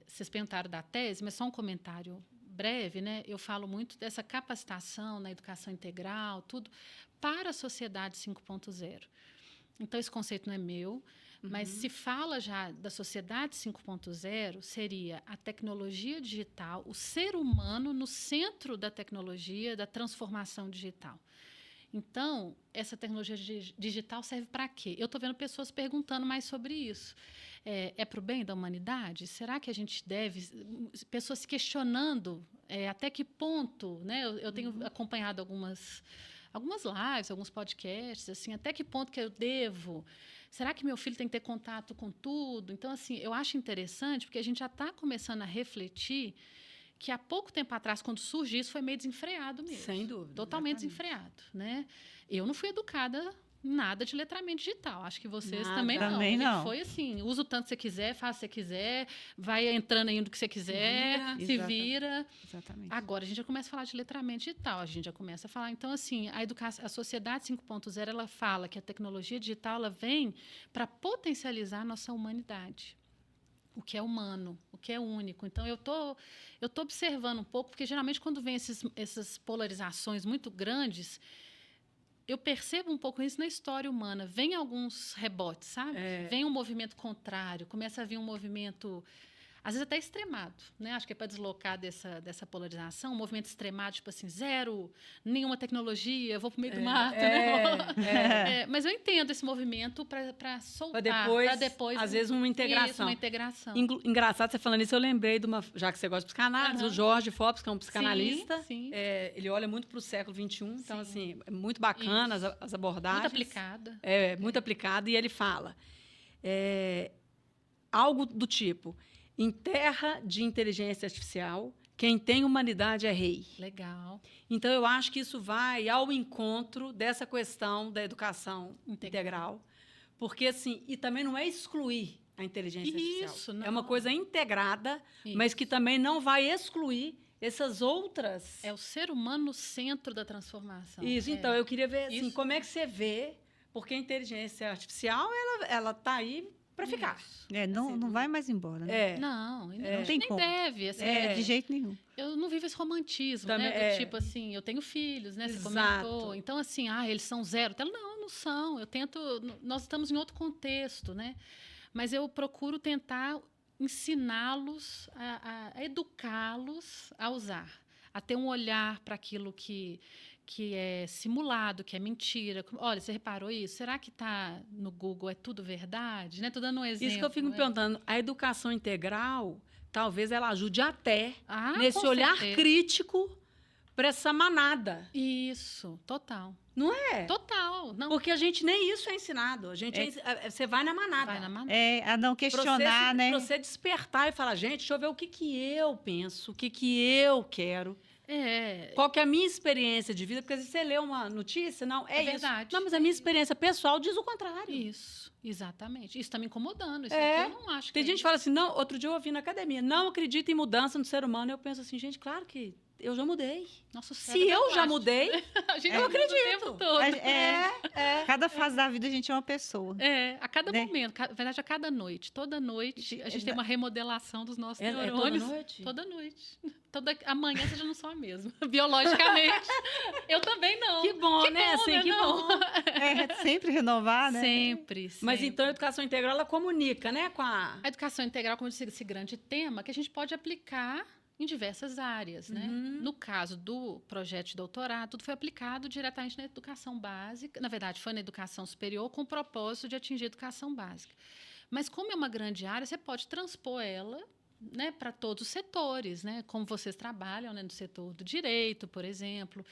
Vocês perguntaram da tese, mas só um comentário breve, né? Eu falo muito dessa capacitação na educação integral, tudo, para a sociedade 5.0. Então, esse conceito não é meu, mas se fala já da sociedade 5.0, seria a tecnologia digital, o ser humano no centro da tecnologia, da transformação digital. Então, essa tecnologia digital serve para quê? Eu estou vendo pessoas perguntando mais sobre isso. É para o bem da humanidade? Será que a gente deve... Pessoas se questionando até que ponto, né? Eu tenho acompanhado algumas lives, alguns podcasts, assim, até que ponto que eu devo... Será que meu filho tem que ter contato com tudo? Então, assim, eu acho interessante, porque a gente já está começando a refletir que há pouco tempo atrás, quando surgiu isso, foi meio desenfreado mesmo. Sem dúvida. Totalmente desenfreado, né? Eu não fui educada em nada de letramento digital. Acho que vocês também não. Também não. Foi assim, usa o tanto que você quiser, faz o que você quiser, vai entrando aí no que você quiser, se vira. Exatamente. Agora, a gente já começa a falar de letramento digital, a gente já começa a falar... Então, assim, a sociedade 5.0, ela fala que a tecnologia digital ela vem para potencializar a nossa humanidade. O que é humano, o que é único. Então, eu tô observando um pouco, porque geralmente quando vem essas polarizações muito grandes, eu percebo um pouco isso na história humana. Vem alguns rebotes, sabe? Vem um movimento contrário, começa a vir um movimento, às vezes até extremado, né? Acho que é para deslocar dessa polarização, um movimento extremado, tipo assim, zero, nenhuma tecnologia, eu vou para o meio do mato. Né? Mas eu entendo esse movimento para soltar, para depois... Às vezes, uma integração. Isso, uma integração. Engraçado você falando isso, eu lembrei de uma... Já que você gosta de psicanálise, o Jorge Fops, que é um psicanalista. Sim. Ele olha muito para o século XXI, então, assim, é muito bacana as abordagens. Muito aplicada. Muito aplicada, e ele fala algo do tipo... Em terra de inteligência artificial, quem tem humanidade é rei. Legal. Então, eu acho que isso vai ao encontro dessa questão da educação integral. Porque, assim, e também não é excluir a inteligência artificial. Não. É uma coisa integrada, Isso. mas que também não vai excluir essas outras... É o ser humano no centro da transformação. Isso, então, eu queria ver, assim, Isso. como é que você vê, porque a inteligência artificial, ela está aí para ficar. Não vai mais embora, né? Não tem nem como. deve. Assim, De jeito nenhum. Eu não vivo esse romantismo, Também, né? Do tipo assim, eu tenho filhos, né? Você comentou. Então, assim, eles são zero. Não são. Eu tento... Nós estamos em outro contexto, né? Mas eu procuro tentar ensiná-los, a educá-los a usar. A ter um olhar para aquilo que é simulado, que é mentira. Olha, você reparou isso? Será que está no Google? É tudo verdade? Estou dando um exemplo. Isso que eu fico me perguntando. A educação integral, talvez ela ajude até nesse com olhar certeza. crítico para essa manada. Isso, total. Não é? Total. Não, Porque a gente nem isso é ensinado. A gente você vai na manada. vai na manada. A não questionar, né? Pra você despertar e falar, gente, deixa eu ver o que eu penso, o que eu quero. É, Qual que é a minha experiência de vida? Porque às vezes você lê uma notícia, não, é isso. verdade. Não, mas a minha experiência pessoal diz o contrário. Isso, exatamente. Isso está me incomodando. Isso É. aqui eu não acho que Tem é gente que isso. fala assim, não, outro dia eu ouvi na academia, não acredita em mudança no ser humano. Eu penso assim, gente, claro que eu já mudei. Nosso Se cérebro é eu já plástico. mudei, A gente eu muda acredito. o tempo todo. Cada fase da vida a gente é uma pessoa. A cada Né? momento, na verdade, a cada noite. Toda noite a gente tem uma remodelação dos nossos É toda neurônios. noite? Toda noite. Amanhã você já não sou a mesma, biologicamente. Eu também não. Que bom, né? Assim, né? que Não. bom. Sempre renovar, né? Sempre. Mas sempre. então a educação integral, ela comunica, né? Com a... A educação integral, como eu disse, esse grande tema que a gente pode aplicar em diversas áreas, né? Uhum. No caso do projeto de doutorado, tudo foi aplicado diretamente na educação básica. Na verdade, foi na educação superior com o propósito de atingir a educação básica. Mas como é uma grande área, você pode transpor ela, né, para todos os setores, né? Como vocês trabalham, né, no setor do direito, por exemplo.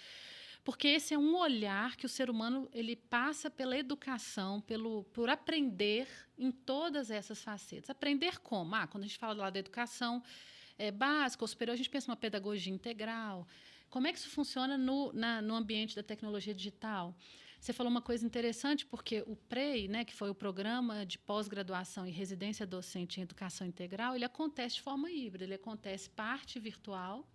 Porque esse é um olhar que o ser humano ele passa pela educação, por aprender em todas essas facetas. Aprender como? Quando a gente fala lá da educação básica ou superior, a gente pensa numa pedagogia integral. Como é que isso funciona no ambiente da tecnologia digital? Você falou uma coisa interessante, porque o PREI, né, que foi o Programa de Pós-Graduação e Residência Docente em Educação Integral, ele acontece de forma híbrida. Ele acontece parte virtual,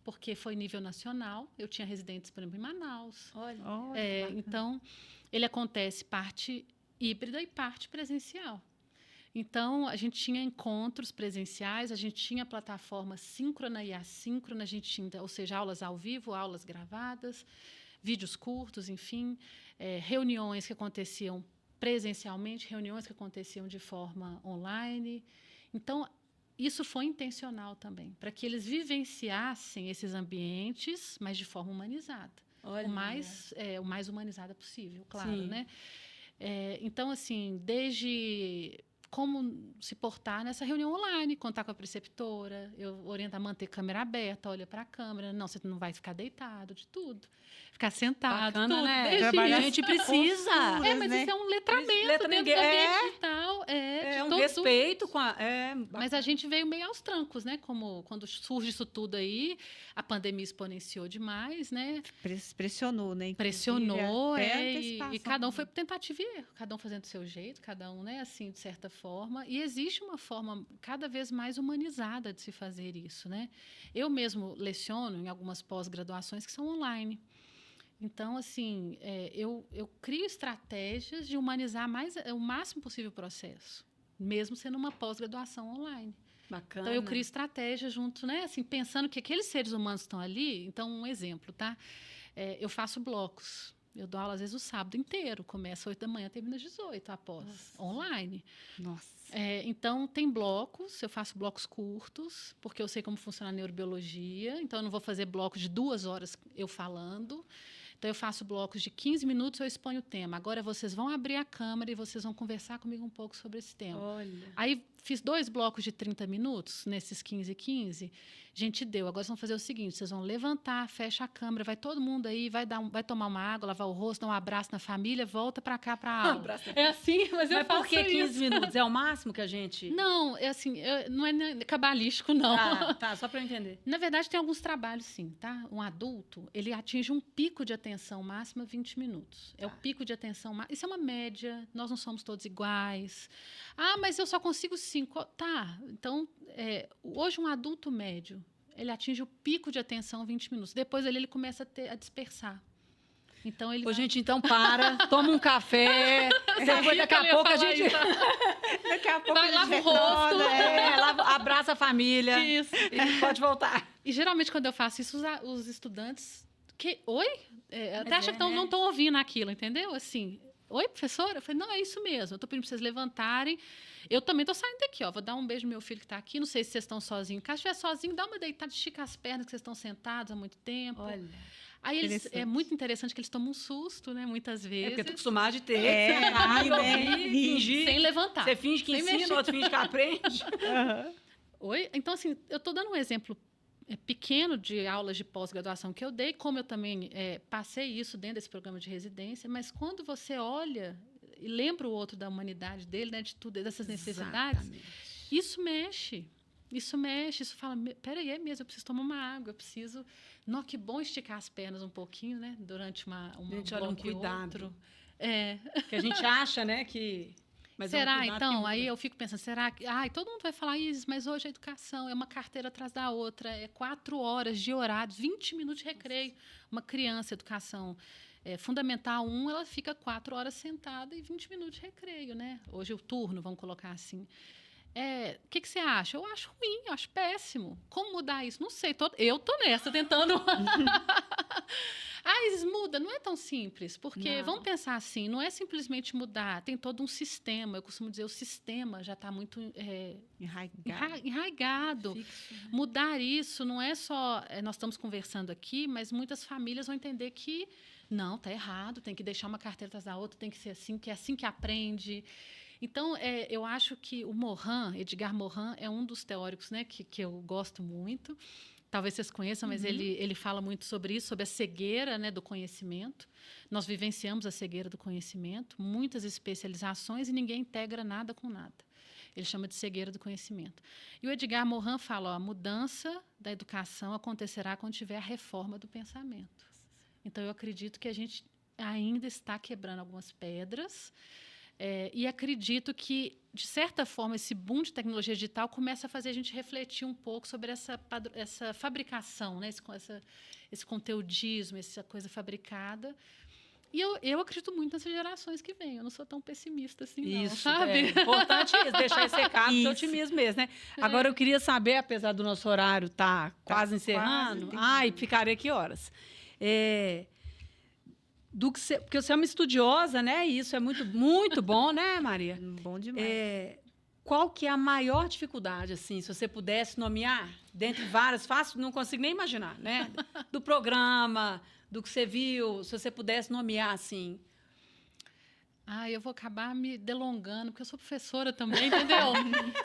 porque foi nível nacional. Eu tinha residentes, por exemplo, em Manaus. Olha. Então, ele acontece parte híbrida e parte presencial. Então, a gente tinha encontros presenciais, a gente tinha plataforma síncrona e assíncrona, a gente tinha, ou seja, aulas ao vivo, aulas gravadas, vídeos curtos, enfim, reuniões que aconteciam presencialmente, reuniões que aconteciam de forma online. Então, isso foi intencional também, para que eles vivenciassem esses ambientes, mas de forma humanizada. Olha. O mais humanizada possível, claro, Sim. né? Então, assim, desde como se portar nessa reunião online, contar com a preceptora, eu oriento a manter câmera aberta, olha para a câmera, não, você não vai ficar deitado, de tudo. Ficar sentado, Bacana, tudo. né? Desde Trabalhar isso. a gente precisa. Mas né? isso é um letramento Letra dentro ninguém- do ambiente digital. É de um todo- respeito com a... Mas a gente veio meio aos trancos, né? Como quando surge isso tudo aí, a pandemia exponenciou demais, né? Pressionou, né? Inclusive, Pressionou, até a e antecipação. cada um foi por tentativa e erro, cada um fazendo do seu jeito, cada um, né, assim, de certa forma. E existe uma forma cada vez mais humanizada de se fazer isso, né? Eu mesmo leciono em algumas pós-graduações que são online. Então, assim, eu crio estratégias de humanizar o máximo possível o processo, mesmo sendo uma pós-graduação online. Bacana. Então, eu crio estratégias junto, né? Assim, pensando que aqueles seres humanos que estão ali... Então, um exemplo, tá? Eu faço blocos. Eu dou aula, às vezes, o sábado inteiro. Começa às 8 da manhã, termina às 18, após, online. Nossa. Então, tem blocos. Eu faço blocos curtos, porque eu sei como funciona a neurobiologia. Então, eu não vou fazer blocos de 2 horas eu falando. Então, eu faço blocos de 15 minutos, eu exponho o tema. Agora, vocês vão abrir a câmera e vocês vão conversar comigo um pouco sobre esse tema. Olha. Aí, fiz 2 blocos de 30 minutos, nesses 15 e 15. Gente, deu. Agora, vocês vão fazer o seguinte, vocês vão levantar, fecha a câmera, vai todo mundo aí, vai tomar uma água, lavar o rosto, dar um abraço na família, volta para cá para a aula. Abraço. É assim, mas eu Mas faço por que 15 isso. minutos? É o máximo que a gente... Não, não é cabalístico, não. Tá, só para eu entender. Na verdade, tem alguns trabalhos, sim, tá? Um adulto, ele atinge um pico de atenção máxima 20 minutos. É o pico de atenção máxima. Isso é uma média, nós não somos todos iguais. Mas eu só consigo 5. Tá, então, hoje um adulto médio, ele atinge o pico de atenção 20 minutos. Depois ele começa a dispersar. Então, ele Ô, gente, então para, toma um café, depois daqui a pouco a gente... Daqui a pouco Vai, a gente lava o retorna, rosto. abraça a família Isso. e pode voltar. E geralmente, quando eu faço isso, os estudantes. Oi? Até acham que né? não estão ouvindo aquilo, entendeu? Assim, oi, professora? Eu falei, não, é isso mesmo. Eu estou pedindo para vocês levantarem. Eu também estou saindo daqui, ó. Vou dar um beijo no meu filho que está aqui. Não sei se vocês estão sozinhos. Caso estiver sozinho, dá uma deitada, estica as pernas, que vocês estão sentados há muito tempo. Olha. Aí é muito interessante que eles tomam um susto, né? Muitas vezes. Porque tu acostumado de ter. Fingir. Sem levantar. Você finge que Sem ensina, mexer. outro finge que aprende. Aham. Oi? Então, assim, eu estou dando um exemplo pequeno de aulas de pós-graduação que eu dei, como eu também passei isso dentro desse programa de residência, mas quando você olha e lembra o outro da humanidade dele, né, de tudo, dessas necessidades, Exatamente. isso mexe. Isso fala, peraí, é mesmo, eu preciso tomar uma água, eu preciso... Não, que bom esticar as pernas um pouquinho, né? Durante Gente, olha, um cuidado. É. Que a gente acha, né, que... Mas será, então? Aí eu fico pensando, será que... todo mundo vai falar isso, mas hoje a educação é uma carteira atrás da outra, é 4 horas de horário, 20 minutos de recreio. Uma criança, educação fundamental 1, ela fica 4 horas sentada e 20 minutos de recreio, né? Hoje o turno, vamos colocar assim. O que você acha? Eu acho ruim, eu acho péssimo. Como mudar isso? Não sei, eu tô nessa, tentando... Isis, muda, não é tão simples, porque vamos pensar assim, não é simplesmente mudar, tem todo um sistema. Eu costumo dizer, o sistema já está muito enraigado. Fixo, né? Mudar isso não é só... nós estamos conversando aqui, mas muitas famílias vão entender que não, está errado, tem que deixar uma carteira atrás da outra, tem que ser assim, que é assim que aprende. Então, eu acho que o Morin, Edgar Morin, é um dos teóricos, né, que eu gosto muito. Talvez vocês conheçam, mas ele fala muito sobre isso, sobre a cegueira, né, do conhecimento. Nós vivenciamos a cegueira do conhecimento, muitas especializações e ninguém integra nada com nada. Ele chama de cegueira do conhecimento. E o Edgar Morin fala, a mudança da educação acontecerá quando tiver a reforma do pensamento. Então, eu acredito que a gente ainda está quebrando algumas pedras, e acredito que, de certa forma, esse boom de tecnologia digital começa a fazer a gente refletir um pouco sobre essa fabricação, né? Esse conteudismo, essa coisa fabricada. E eu acredito muito nessas gerações que vêm. Eu não sou tão pessimista assim, não, Isso, sabe? é importante isso, deixar esse recado de otimismo mesmo, né? Agora, eu queria saber, apesar do nosso horário estar quase encerrando, ficaria aqui horas. Porque você é uma estudiosa, né? E isso é muito, muito bom, né, Maria? Bom demais. Qual que é a maior dificuldade, assim, se você pudesse nomear, dentre várias, fácil, não consigo nem imaginar, né? Do programa, do que você viu, se você pudesse nomear, assim. Eu vou acabar me delongando, porque eu sou professora também, entendeu?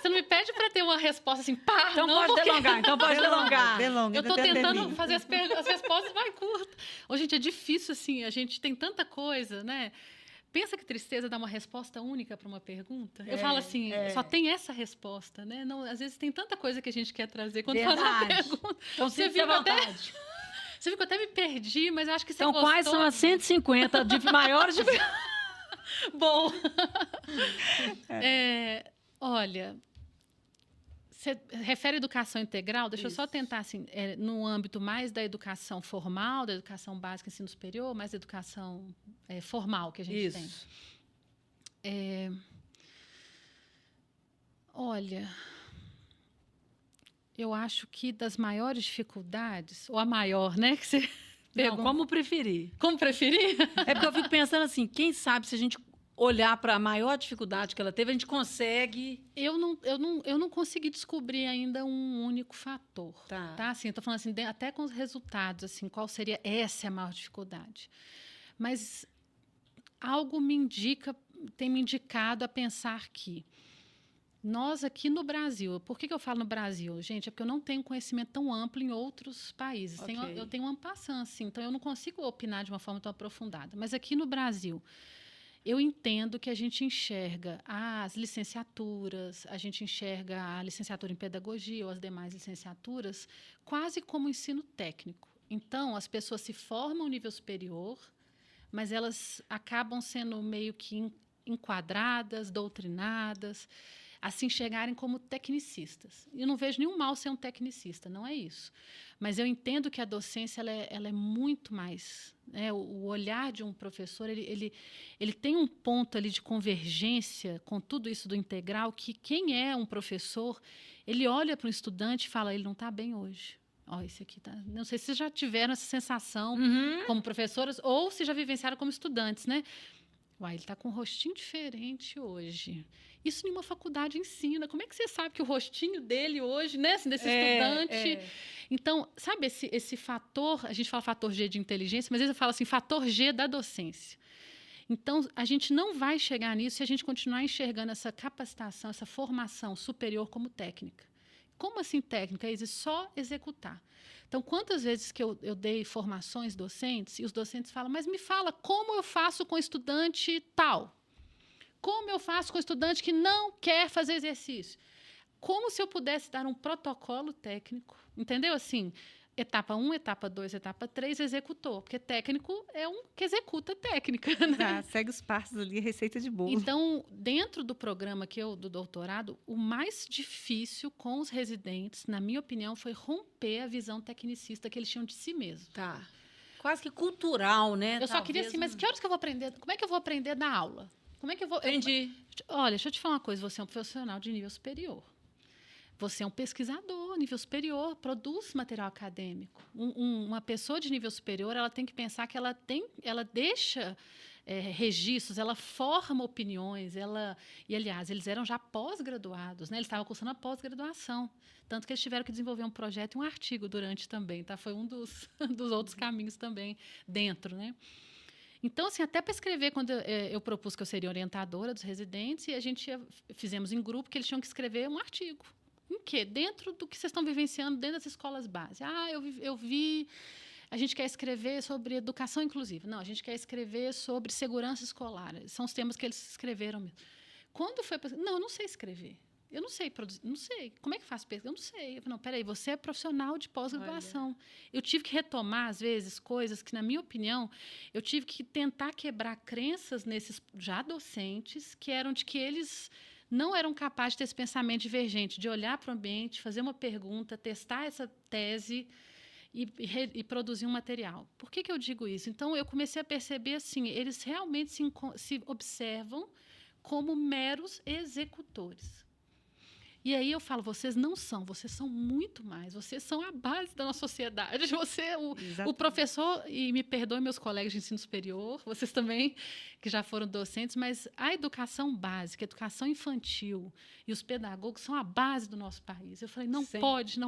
Você não me pede para ter uma resposta assim, pá! Então não, pode delongar, então pode delongar. Eu estou tentando fazer as respostas mais curtas. Ô, gente, é difícil, assim, a gente tem tanta coisa, né? Pensa que tristeza dar uma resposta única para uma pergunta. Eu falo assim, só tem essa resposta, né? Não, às vezes tem tanta coisa que a gente quer trazer quando faz uma pergunta. Então, você viu vontade. Você viu que eu até me perdi, mas eu acho que você então, gostou. quais são as 150 de maiores de... Bom, olha, você refere à educação integral? Deixa eu só tentar, assim, no âmbito mais da educação formal, da educação básica, ensino superior, mais da educação formal que a gente tem. Olha, eu acho que das maiores dificuldades, ou a maior, né, que você... Não, como preferir. Como preferir? É porque eu fico pensando assim, quem sabe se a gente olhar para a maior dificuldade que ela teve, a gente consegue... Eu não consegui descobrir ainda um único fator. Tá? Assim, eu estou falando assim, até com os resultados, assim, qual seria essa a maior dificuldade. Mas algo tem me indicado a pensar que nós aqui no Brasil, por que eu falo no Brasil? Gente, é porque eu não tenho conhecimento tão amplo em outros países. Okay. Eu tenho uma passant, assim, então eu não consigo opinar de uma forma tão aprofundada. Mas aqui no Brasil, eu entendo que a gente enxerga as licenciaturas, a gente enxerga a licenciatura em pedagogia ou as demais licenciaturas quase como ensino técnico. Então, as pessoas se formam no nível superior, mas elas acabam sendo meio que enquadradas, doutrinadas, a se enxergarem como tecnicistas. Eu não vejo nenhum mal ser um tecnicista, não é isso. Mas eu entendo que a docência ela é muito mais... Né? O olhar de um professor ele tem um ponto ali de convergência com tudo isso do integral, que quem é um professor, ele olha para um estudante e fala, ele não está bem hoje. Esse aqui tá... Não sei se vocês já tiveram essa sensação como professoras ou se já vivenciaram como estudantes, né? Ele está com um rostinho diferente hoje. Isso em uma faculdade ensina. Como é que você sabe que o rostinho dele hoje, né, assim, desse estudante... Então, sabe esse fator... A gente fala fator G de inteligência, mas às vezes eu falo assim, fator G da docência. Então, a gente não vai chegar nisso se a gente continuar enxergando essa capacitação, essa formação superior como técnica. como assim técnica? É só executar. Então, quantas vezes que eu dei formações docentes e os docentes falam, mas me fala como eu faço com estudante tal? Como eu faço com estudante que não quer fazer exercício? Como se eu pudesse dar um protocolo técnico, entendeu? Assim, etapa 1, etapa 2, etapa 3, executou. Porque técnico é um que executa técnica, né? Já segue os passos ali, receita de bolo. Então, dentro do programa do doutorado, o mais difícil com os residentes, na minha opinião, foi romper a visão tecnicista que eles tinham de si mesmos. Tá. Quase que cultural, né? Eu só queria assim, mas que horas que eu vou aprender? Como é que eu vou aprender da aula? Como é que eu vou... Entendi. Olha, deixa eu te falar uma coisa, você é um profissional de nível superior. Você é um pesquisador, nível superior, produz material acadêmico. Uma pessoa de nível superior, ela tem que pensar que ela deixa registros, ela forma opiniões, e, aliás, eles eram já pós-graduados, né? Eles estavam cursando a pós-graduação. Tanto que eles tiveram que desenvolver um projeto e um artigo durante também, tá? Foi um dos outros caminhos também dentro, né? Então, assim, até para escrever, quando eu propus que eu seria orientadora dos residentes, e fizemos em grupo que eles tinham que escrever um artigo. Em quê? Dentro do que vocês estão vivenciando dentro das escolas básicas. Eu vi... A gente quer escrever sobre educação inclusiva. Não, a gente quer escrever sobre segurança escolar. São os temas que eles escreveram mesmo. Quando foi... Não, eu não sei escrever. Eu não sei produzir. Não sei. Como é que faz pesquisa? Eu não sei. Eu falei, não, peraí, você é profissional de pós-graduação. Eu tive que retomar, às vezes, coisas que, na minha opinião, eu tive que tentar quebrar crenças nesses já docentes, que eram de que eles... não eram capazes de ter esse pensamento divergente, de olhar para o ambiente, fazer uma pergunta, testar essa tese e produzir um material. Por que eu digo isso? Então, eu comecei a perceber assim, eles realmente se observam como meros executores. E aí eu falo, vocês não são, vocês são muito mais, vocês são a base da nossa sociedade. Você, o professor, e me perdoem meus colegas de ensino superior, vocês também, que já foram docentes, mas a educação básica, a educação infantil e os pedagogos são a base do nosso país. Eu falei, não pode.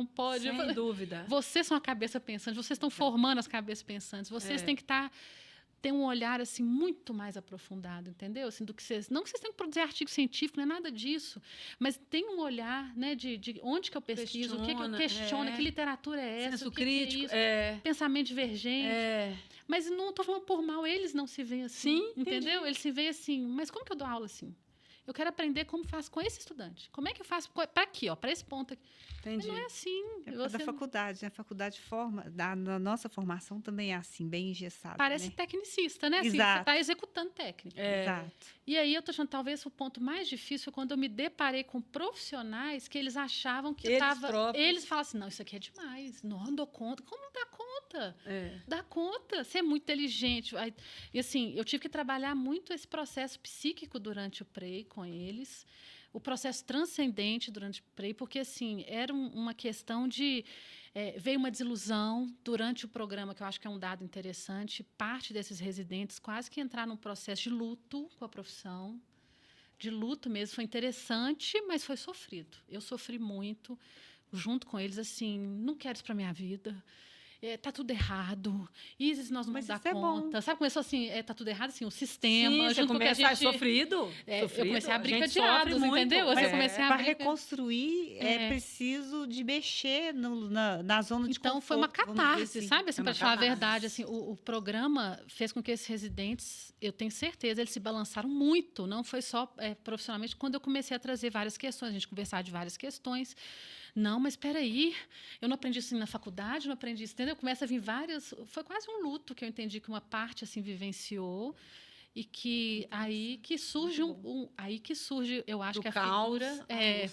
Sem dúvida. Vocês são a cabeça pensante, vocês estão formando as cabeças pensantes, vocês têm que ter um olhar assim muito mais aprofundado, entendeu? Assim, do que vocês, não que vocês tenham que produzir artigo científico, não é nada disso, mas tem um olhar, né, de onde que eu pesquiso, o que eu questiono, que literatura é essa, senso o que crítico, é isso, pensamento divergente. Mas não estou falando por mal, eles não se veem assim, entendeu? Entendi. Eles se veem assim, mas como que eu dou aula assim? Eu quero aprender como faço com esse estudante. Como é que eu faço para aqui, para esse ponto aqui? Entendi. Mas não é assim. Da faculdade, né? A faculdade na nossa formação também é assim, bem engessada. Parece tecnicista, né? Assim, você está executando técnica. Exato. E aí eu estou achando, talvez o ponto mais difícil foi quando eu me deparei com profissionais que eles achavam que estava... Eles falavam assim, não, isso aqui é demais, não dou conta. Como não dá conta? Dá conta, você é muito inteligente. E assim, eu tive que trabalhar muito esse processo psíquico durante o PREI com eles, o processo transcendente durante o PREI, porque assim, era uma questão de... veio uma desilusão durante o programa, que eu acho que é um dado interessante. Parte desses residentes quase que entraram num processo de luto com a profissão, de luto mesmo. Foi interessante, mas foi sofrido. Eu sofri muito junto com eles, assim, não quero isso para minha vida. Tá tudo errado. Isis, nós não vamos dar conta. Sabe, começou assim, tá tudo errado, assim, o sistema. Sim, junto com a gente... sofrido. Eu comecei a abrir cadeados, entendeu? Mas para reconstruir, é preciso de mexer na zona de conforto. Então, foi uma catarse, assim. Sabe? Assim, para te falar a verdade, assim, o programa fez com que esses residentes, eu tenho certeza, eles se balançaram muito. Não foi só profissionalmente. Quando eu comecei a trazer várias questões, a gente conversava de várias questões. Não, mas espera aí, eu não aprendi isso na faculdade, não aprendi isso, entendeu? Começa a vir várias... Foi quase um luto que eu entendi que uma parte assim vivenciou e que aí que surge aí que surge, eu acho que a figura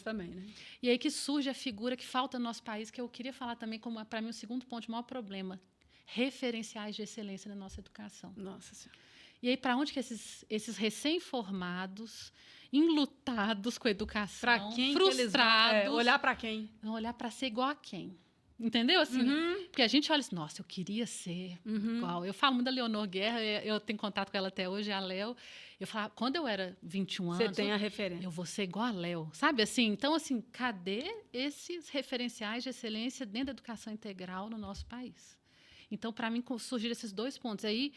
também, né? E aí que surge a figura que falta no nosso país, que eu queria falar também como para mim o segundo ponto de maior problema, referenciais de excelência na nossa educação. Nossa Senhora. E aí para onde que esses recém-formados, enlutados com a educação, pra quem frustrados, que olhar para quem? Vão olhar para ser igual a quem? Entendeu? Assim, porque a gente olha assim, nossa, eu queria ser igual. Eu falo muito da Leonor Guerra, eu tenho contato com ela até hoje, a Léo. Eu falava, quando eu era 21 anos... Você tem a referência. Eu vou ser igual a Léo, sabe? Assim, então, assim, cadê esses referenciais de excelência dentro da educação integral no nosso país? Então, para mim, surgiram esses dois pontos. Aí,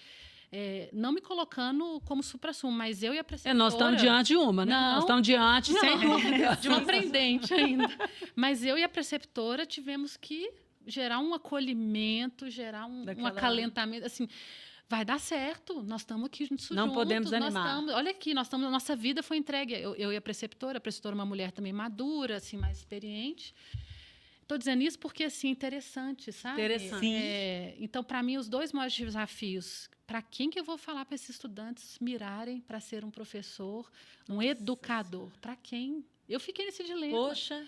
não me colocando como supra-sumo, mas eu e a preceptora... Nós estamos diante de uma, né? Não. Nós estamos diante, sem dúvida. De uma aprendente ainda. Mas eu e a preceptora tivemos que gerar um acolhimento, gerar um acalentamento, assim... Vai dar certo, nós estamos aqui juntos. Não podemos animar. Olha aqui, nossa vida foi entregue. Eu e a preceptora é uma mulher também madura, assim, mais experiente. Estou dizendo isso porque, assim, interessante, sabe? Interessante. Então, para mim, os 2 maiores desafios, para quem que eu vou falar para esses estudantes mirarem para ser um professor, um educador? Para quem? Eu fiquei nesse dilema. Poxa.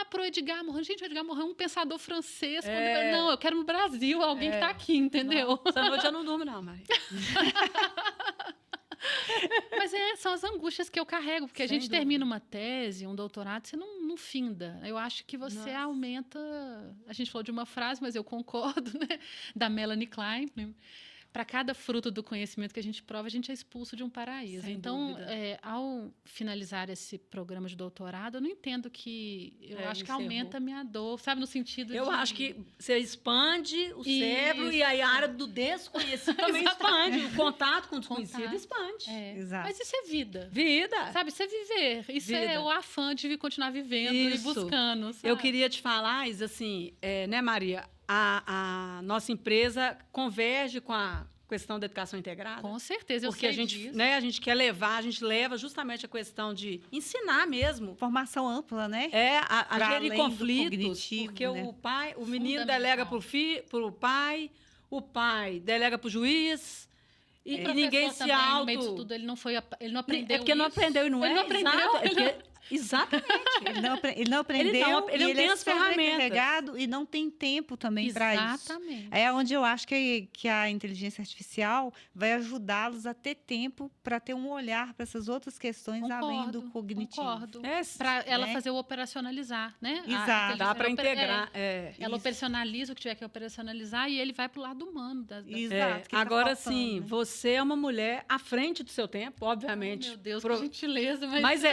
Para o Edgar Morin. Gente, o Edgar Morin é um pensador francês. Não, eu quero no Brasil alguém que está aqui, entendeu? Essa noite eu não durmo, não, Maria. Mas são as angústias que eu carrego, porque a gente termina uma tese, um doutorado, você não finda. Eu acho que você aumenta... A gente falou de uma frase, mas eu concordo, né? Da Melanie Klein. Para cada fruto do conhecimento que a gente prova, a gente é expulso de um paraíso. Sem então, dúvida. ao finalizar esse programa de doutorado, eu não entendo que... Eu acho que aumenta a minha dor, sabe? No sentido Eu acho que você expande o cérebro e aí a área do desconhecido também expande. O contato com o desconhecido expande. Exato. Mas isso é vida. Vida. Sabe, isso é viver. Isso Vida. é o afã de continuar vivendo Isso. e buscando. Sabe? Eu queria te falar, Isa, assim, né, Maria? A nossa empresa converge com a questão da educação integrada. Com certeza, eu porque sei a gente, disso. né, a gente quer levar, a gente leva justamente a questão de ensinar mesmo. Formação ampla, né? A gerir conflitos, porque né? o menino delega para o pai delega para o juiz. E ninguém se No meio disso tudo, ele não aprendeu. É porque não aprendeu e não ele não aprendeu. Exatamente. Ele não aprendeu, ele não tem as ferramentas. Sobrecarregado e não tem tempo também para isso. Exatamente. É onde eu acho que a inteligência artificial vai ajudá-los a ter tempo para ter um olhar para essas outras questões além do cognitivo. Concordo. Para ela fazer o operacionalizar, né? Exato. Dá para integrar. Ela operacionaliza o que tiver que operacionalizar e ele vai para o lado humano. Exato. Agora sim, você é uma mulher à frente do seu tempo, obviamente. Meu Deus, que gentileza. Mas com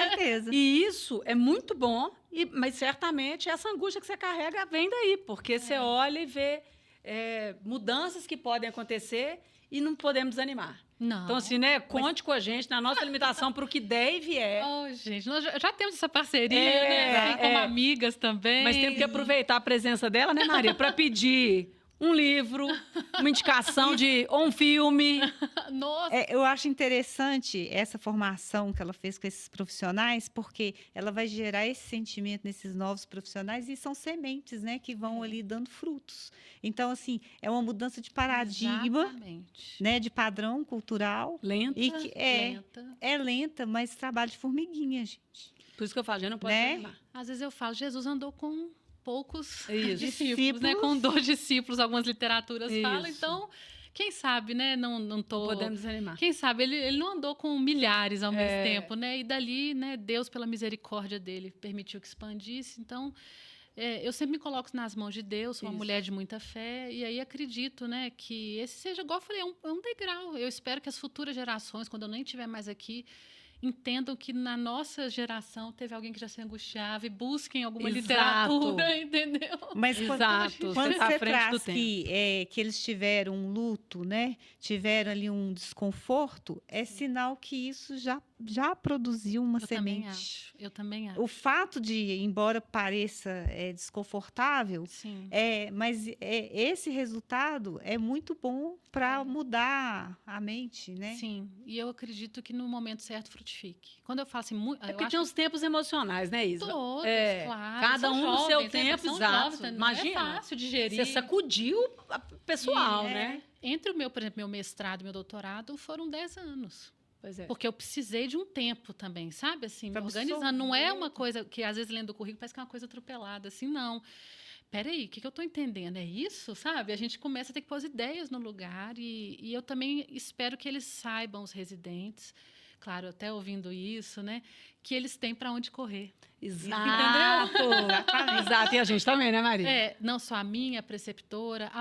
certeza. E isso é muito bom, mas certamente essa angústia que você carrega vem daí, porque você olha e vê mudanças que podem acontecer e não podemos desanimar. Não. Então, assim, né? Conte com a gente na nossa limitação para o que der e vier. Gente, nós já temos essa parceria, né? Como amigas também. Mas temos que aproveitar a presença dela, né, Maria? Para pedir um livro, uma indicação ou um filme. Nossa! Eu acho interessante essa formação que ela fez com esses profissionais, porque ela vai gerar esse sentimento nesses novos profissionais e são sementes, né, que vão ali dando frutos. Então, assim, é uma mudança de paradigma, né, de padrão cultural. Lenta. E que é lenta, mas trabalho de formiguinha, gente. Por isso que eu falo, já não pode desanimar. Às vezes eu falo, Jesus andou com poucos discípulos, né? Com 2 discípulos, algumas literaturas falam. Então, quem sabe, né? Não podemos desanimar. Quem sabe ele não andou com milhares ao mesmo tempo, né? E dali, né? Deus, pela misericórdia dele, permitiu que expandisse. Então, eu sempre me coloco nas mãos de Deus, sou uma mulher de muita fé, e aí acredito, né? Que esse seja, igual eu falei, um degrau. Eu espero que as futuras gerações, quando eu nem estiver mais aqui, entendam que na nossa geração teve alguém que já se angustiava e busquem alguma literatura, entendeu? Mas quando você traz que eles tiveram um luto, né? Tiveram ali um desconforto, é sinal que isso já produziu uma semente. Eu também acho. O fato de, embora pareça desconfortável, mas esse resultado é muito bom para mudar a mente, né? Sim, e eu acredito que no momento certo frutifique. Quando eu falo assim... porque tem os tempos emocionais, né, Isa? Todos, claro. Cada um no seu tempo, exato. Jovens, imagina. Não é fácil digerir. Você sacudiu pessoal, né? Entre por exemplo, meu mestrado e meu doutorado, foram 10 anos. Pois é. Porque eu precisei de um tempo também, sabe? Assim, me organizando. Não é uma coisa que, às vezes, lendo o currículo, parece que é uma coisa atropelada. Assim, não. Peraí, o que eu estou entendendo? É isso, sabe? A gente começa a ter que pôr as ideias no lugar e eu também espero que eles saibam, os residentes, claro, até ouvindo isso, né? Que eles têm para onde correr. Exato! Exato, e a gente também, né, Maria? Não só a minha, a preceptora,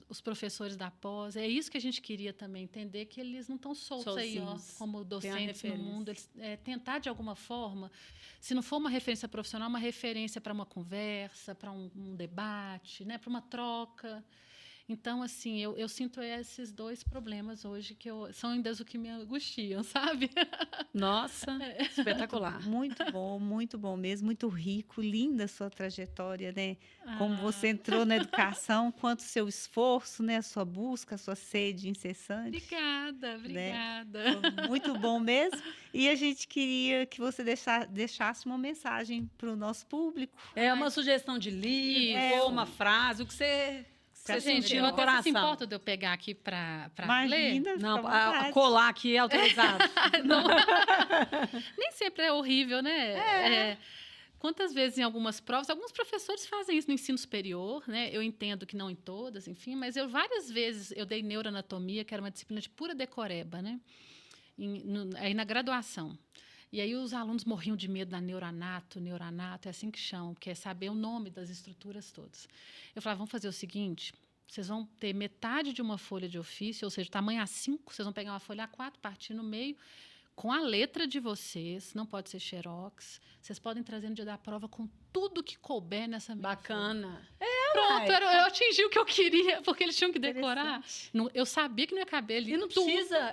os professores da pós, é isso que a gente queria também, entender que eles não estão soltos aí, como docentes no mundo, eles, tentar de alguma forma, se não for uma referência profissional, uma referência para uma conversa, para um debate, né, para uma troca. Então, assim, eu sinto esses dois problemas hoje que são ainda os que me angustiam, sabe? Nossa, espetacular. Muito bom mesmo, muito rico, linda a sua trajetória, né? Como Ah. você entrou na educação, quanto o seu esforço, né? A sua busca, a sua sede incessante. Obrigada, obrigada. Foi muito bom mesmo. E a gente queria que você deixasse uma mensagem para o nosso público. É uma sugestão de livro, Isso. ou uma frase, o que você Gente, sentiu eu no até se coração. importa de eu pegar aqui para ler? Imagina, Não, fica à vontade. colar aqui é autorizado. Não. Nem sempre é horrível, né? Quantas vezes em algumas provas, alguns professores fazem isso no ensino superior, né? Eu entendo que não em todas, enfim, mas várias vezes eu dei neuroanatomia, que era uma disciplina de pura decoreba, né? Aí na graduação. E aí os alunos morriam de medo da neuranato, é assim que chamam, que é saber o nome das estruturas todas. Eu falava, vamos fazer o seguinte, vocês vão ter metade de uma folha de ofício, ou seja, tamanho A5, vocês vão pegar uma folha A4, partir no meio, com a letra de vocês, não pode ser xerox, vocês podem trazer no dia da prova com tudo que couber nessa meia Bacana. Pronto, eu atingi o que eu queria, porque eles tinham que decorar. Eu sabia que não ia caber ali. E não tudo. precisa.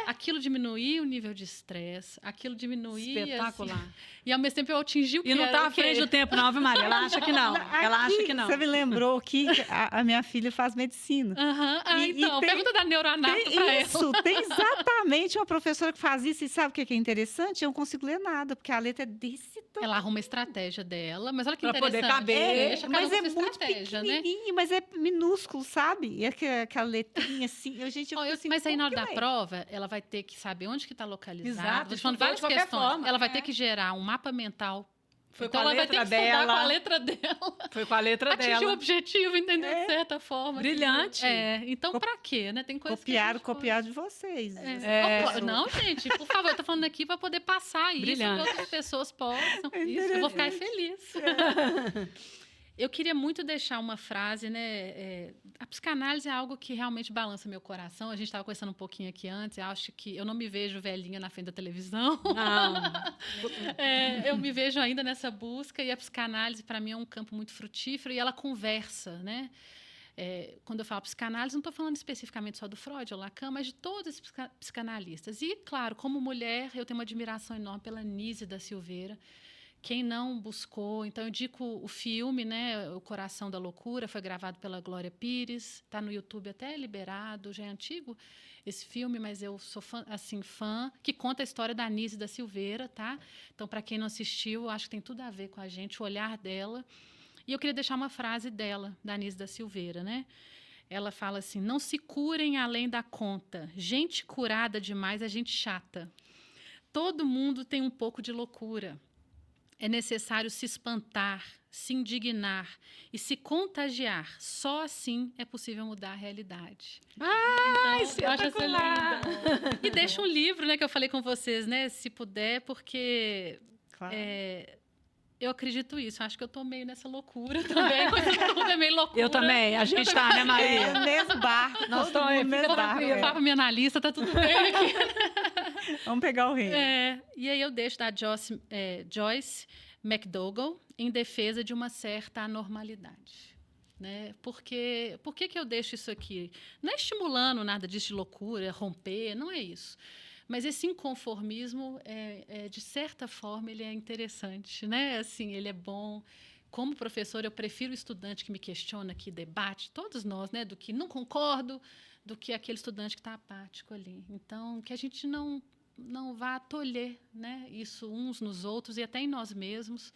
Aquilo diminuía o nível de estresse, aquilo diminuía. Espetacular. Assim, e ao mesmo tempo eu atingi o que E não era, está o à que- frente do tempo, não, viu, Maria? Ela acha que não. Ela acha que não. Você me lembrou que a minha filha faz medicina. Aham. E Então, tem- pergunta da neuroanato para ela. Isso, tem exatamente uma professora que faz isso. E sabe o que é interessante? Eu não consigo ler nada, porque a letra é desse tamanho. Ela arruma a estratégia dela, mas olha que Pra poder interessante. caber. Deixa cada Mas uma é com sua muito estratégia, né? pequenininho, mas é minúsculo, sabe? E aquela letrinha assim. Eu Ó, fico assim, mas aí na hora como da que é? prova, ela vai ter que saber onde que está localizado. Exato, Tô te falando estudou várias de qualquer questões. forma. Ela vai ter que gerar um mapa mental. Foi Então com a ela vai ter letra que estudar com a dela. letra dela. Foi com a letra Atingir o dela. objetivo, entendeu? De certa forma. Brilhante. Então pra quê, né? Tem coisas Copiaram de vocês. Não, gente, por favor, eu tô falando aqui para poder passar isso, Brilhante. que outras pessoas possam. Interessante. Eu vou ficar feliz. Eu queria muito deixar uma frase, né? A psicanálise é algo que realmente balança meu coração. A gente estava conversando um pouquinho aqui antes. Eu acho que eu não me vejo velhinha na frente da televisão. Não. Eu me vejo ainda nessa busca e a psicanálise para mim é um campo muito frutífero e ela conversa, né? Quando eu falo psicanálise, não estou falando especificamente só do Freud ou Lacan, mas de todos os psicanalistas. E, claro, como mulher, eu tenho uma admiração enorme pela Anísia da Silveira. Quem não buscou, então eu indico o filme, né, O Coração da Loucura, foi gravado pela Glória Pires, está no YouTube até liberado, já é antigo esse filme, mas eu sou fã, que conta a história da Anísia da Silveira, tá? Então, para quem não assistiu, acho que tem tudo a ver com a gente, o olhar dela. E eu queria deixar uma frase dela, da Anísia da Silveira, né? Ela fala assim, não se curem além da conta, gente curada demais é gente chata. Todo mundo tem um pouco de loucura. É necessário se espantar, se indignar e se contagiar. Só assim é possível mudar a realidade. Então, eu acho essa linda. E deixa um livro, né, que eu falei com vocês, né, se puder, porque Claro. eu acredito isso. Eu acho que eu estou meio nessa loucura também. Tudo é meio loucura. Eu também. A gente tá, né, Maria? É o mesmo barco. Nós todo estamos mundo no mesmo barco. Eu falo para minha analista, tá tudo bem aqui. Vamos pegar o rei. E aí eu deixo da Joyce McDougall em defesa de uma certa anormalidade. Né? Por que eu deixo isso aqui? Não é estimulando nada disso de loucura, romper, não é isso. Mas esse inconformismo, de certa forma, ele é interessante. Né? Assim, ele é bom. Como professor, eu prefiro o estudante que me questiona, que debate, todos nós, né? Do que não concordo, do que aquele estudante que está apático ali. Então, que a gente não vá tolher, né, isso uns nos outros e até em nós mesmos,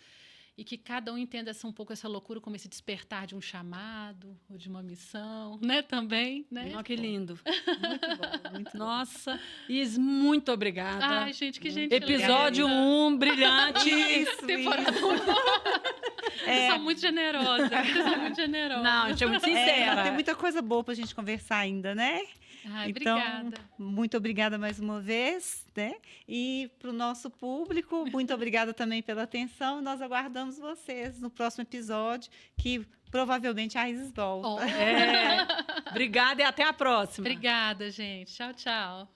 e que cada um entenda um pouco essa loucura como esse despertar de um chamado ou de uma missão, né, também. Né? Oh, que lindo. Muito bom, muito bom. Nossa, Is, muito obrigada. Ai, gente, que gente Episódio legal. 1, brilhante. Isso, Temporada Vocês são muito generosas. Não, a gente é muito É, sincera. tem muita coisa boa pra gente conversar ainda, né? Ai, Então, obrigada. muito obrigada mais uma vez, né? E para o nosso público, muito obrigada também pela atenção. Nós aguardamos vocês no próximo episódio, que provavelmente a Isis volta. Oh. Obrigada e até a próxima. Obrigada, gente. Tchau, tchau.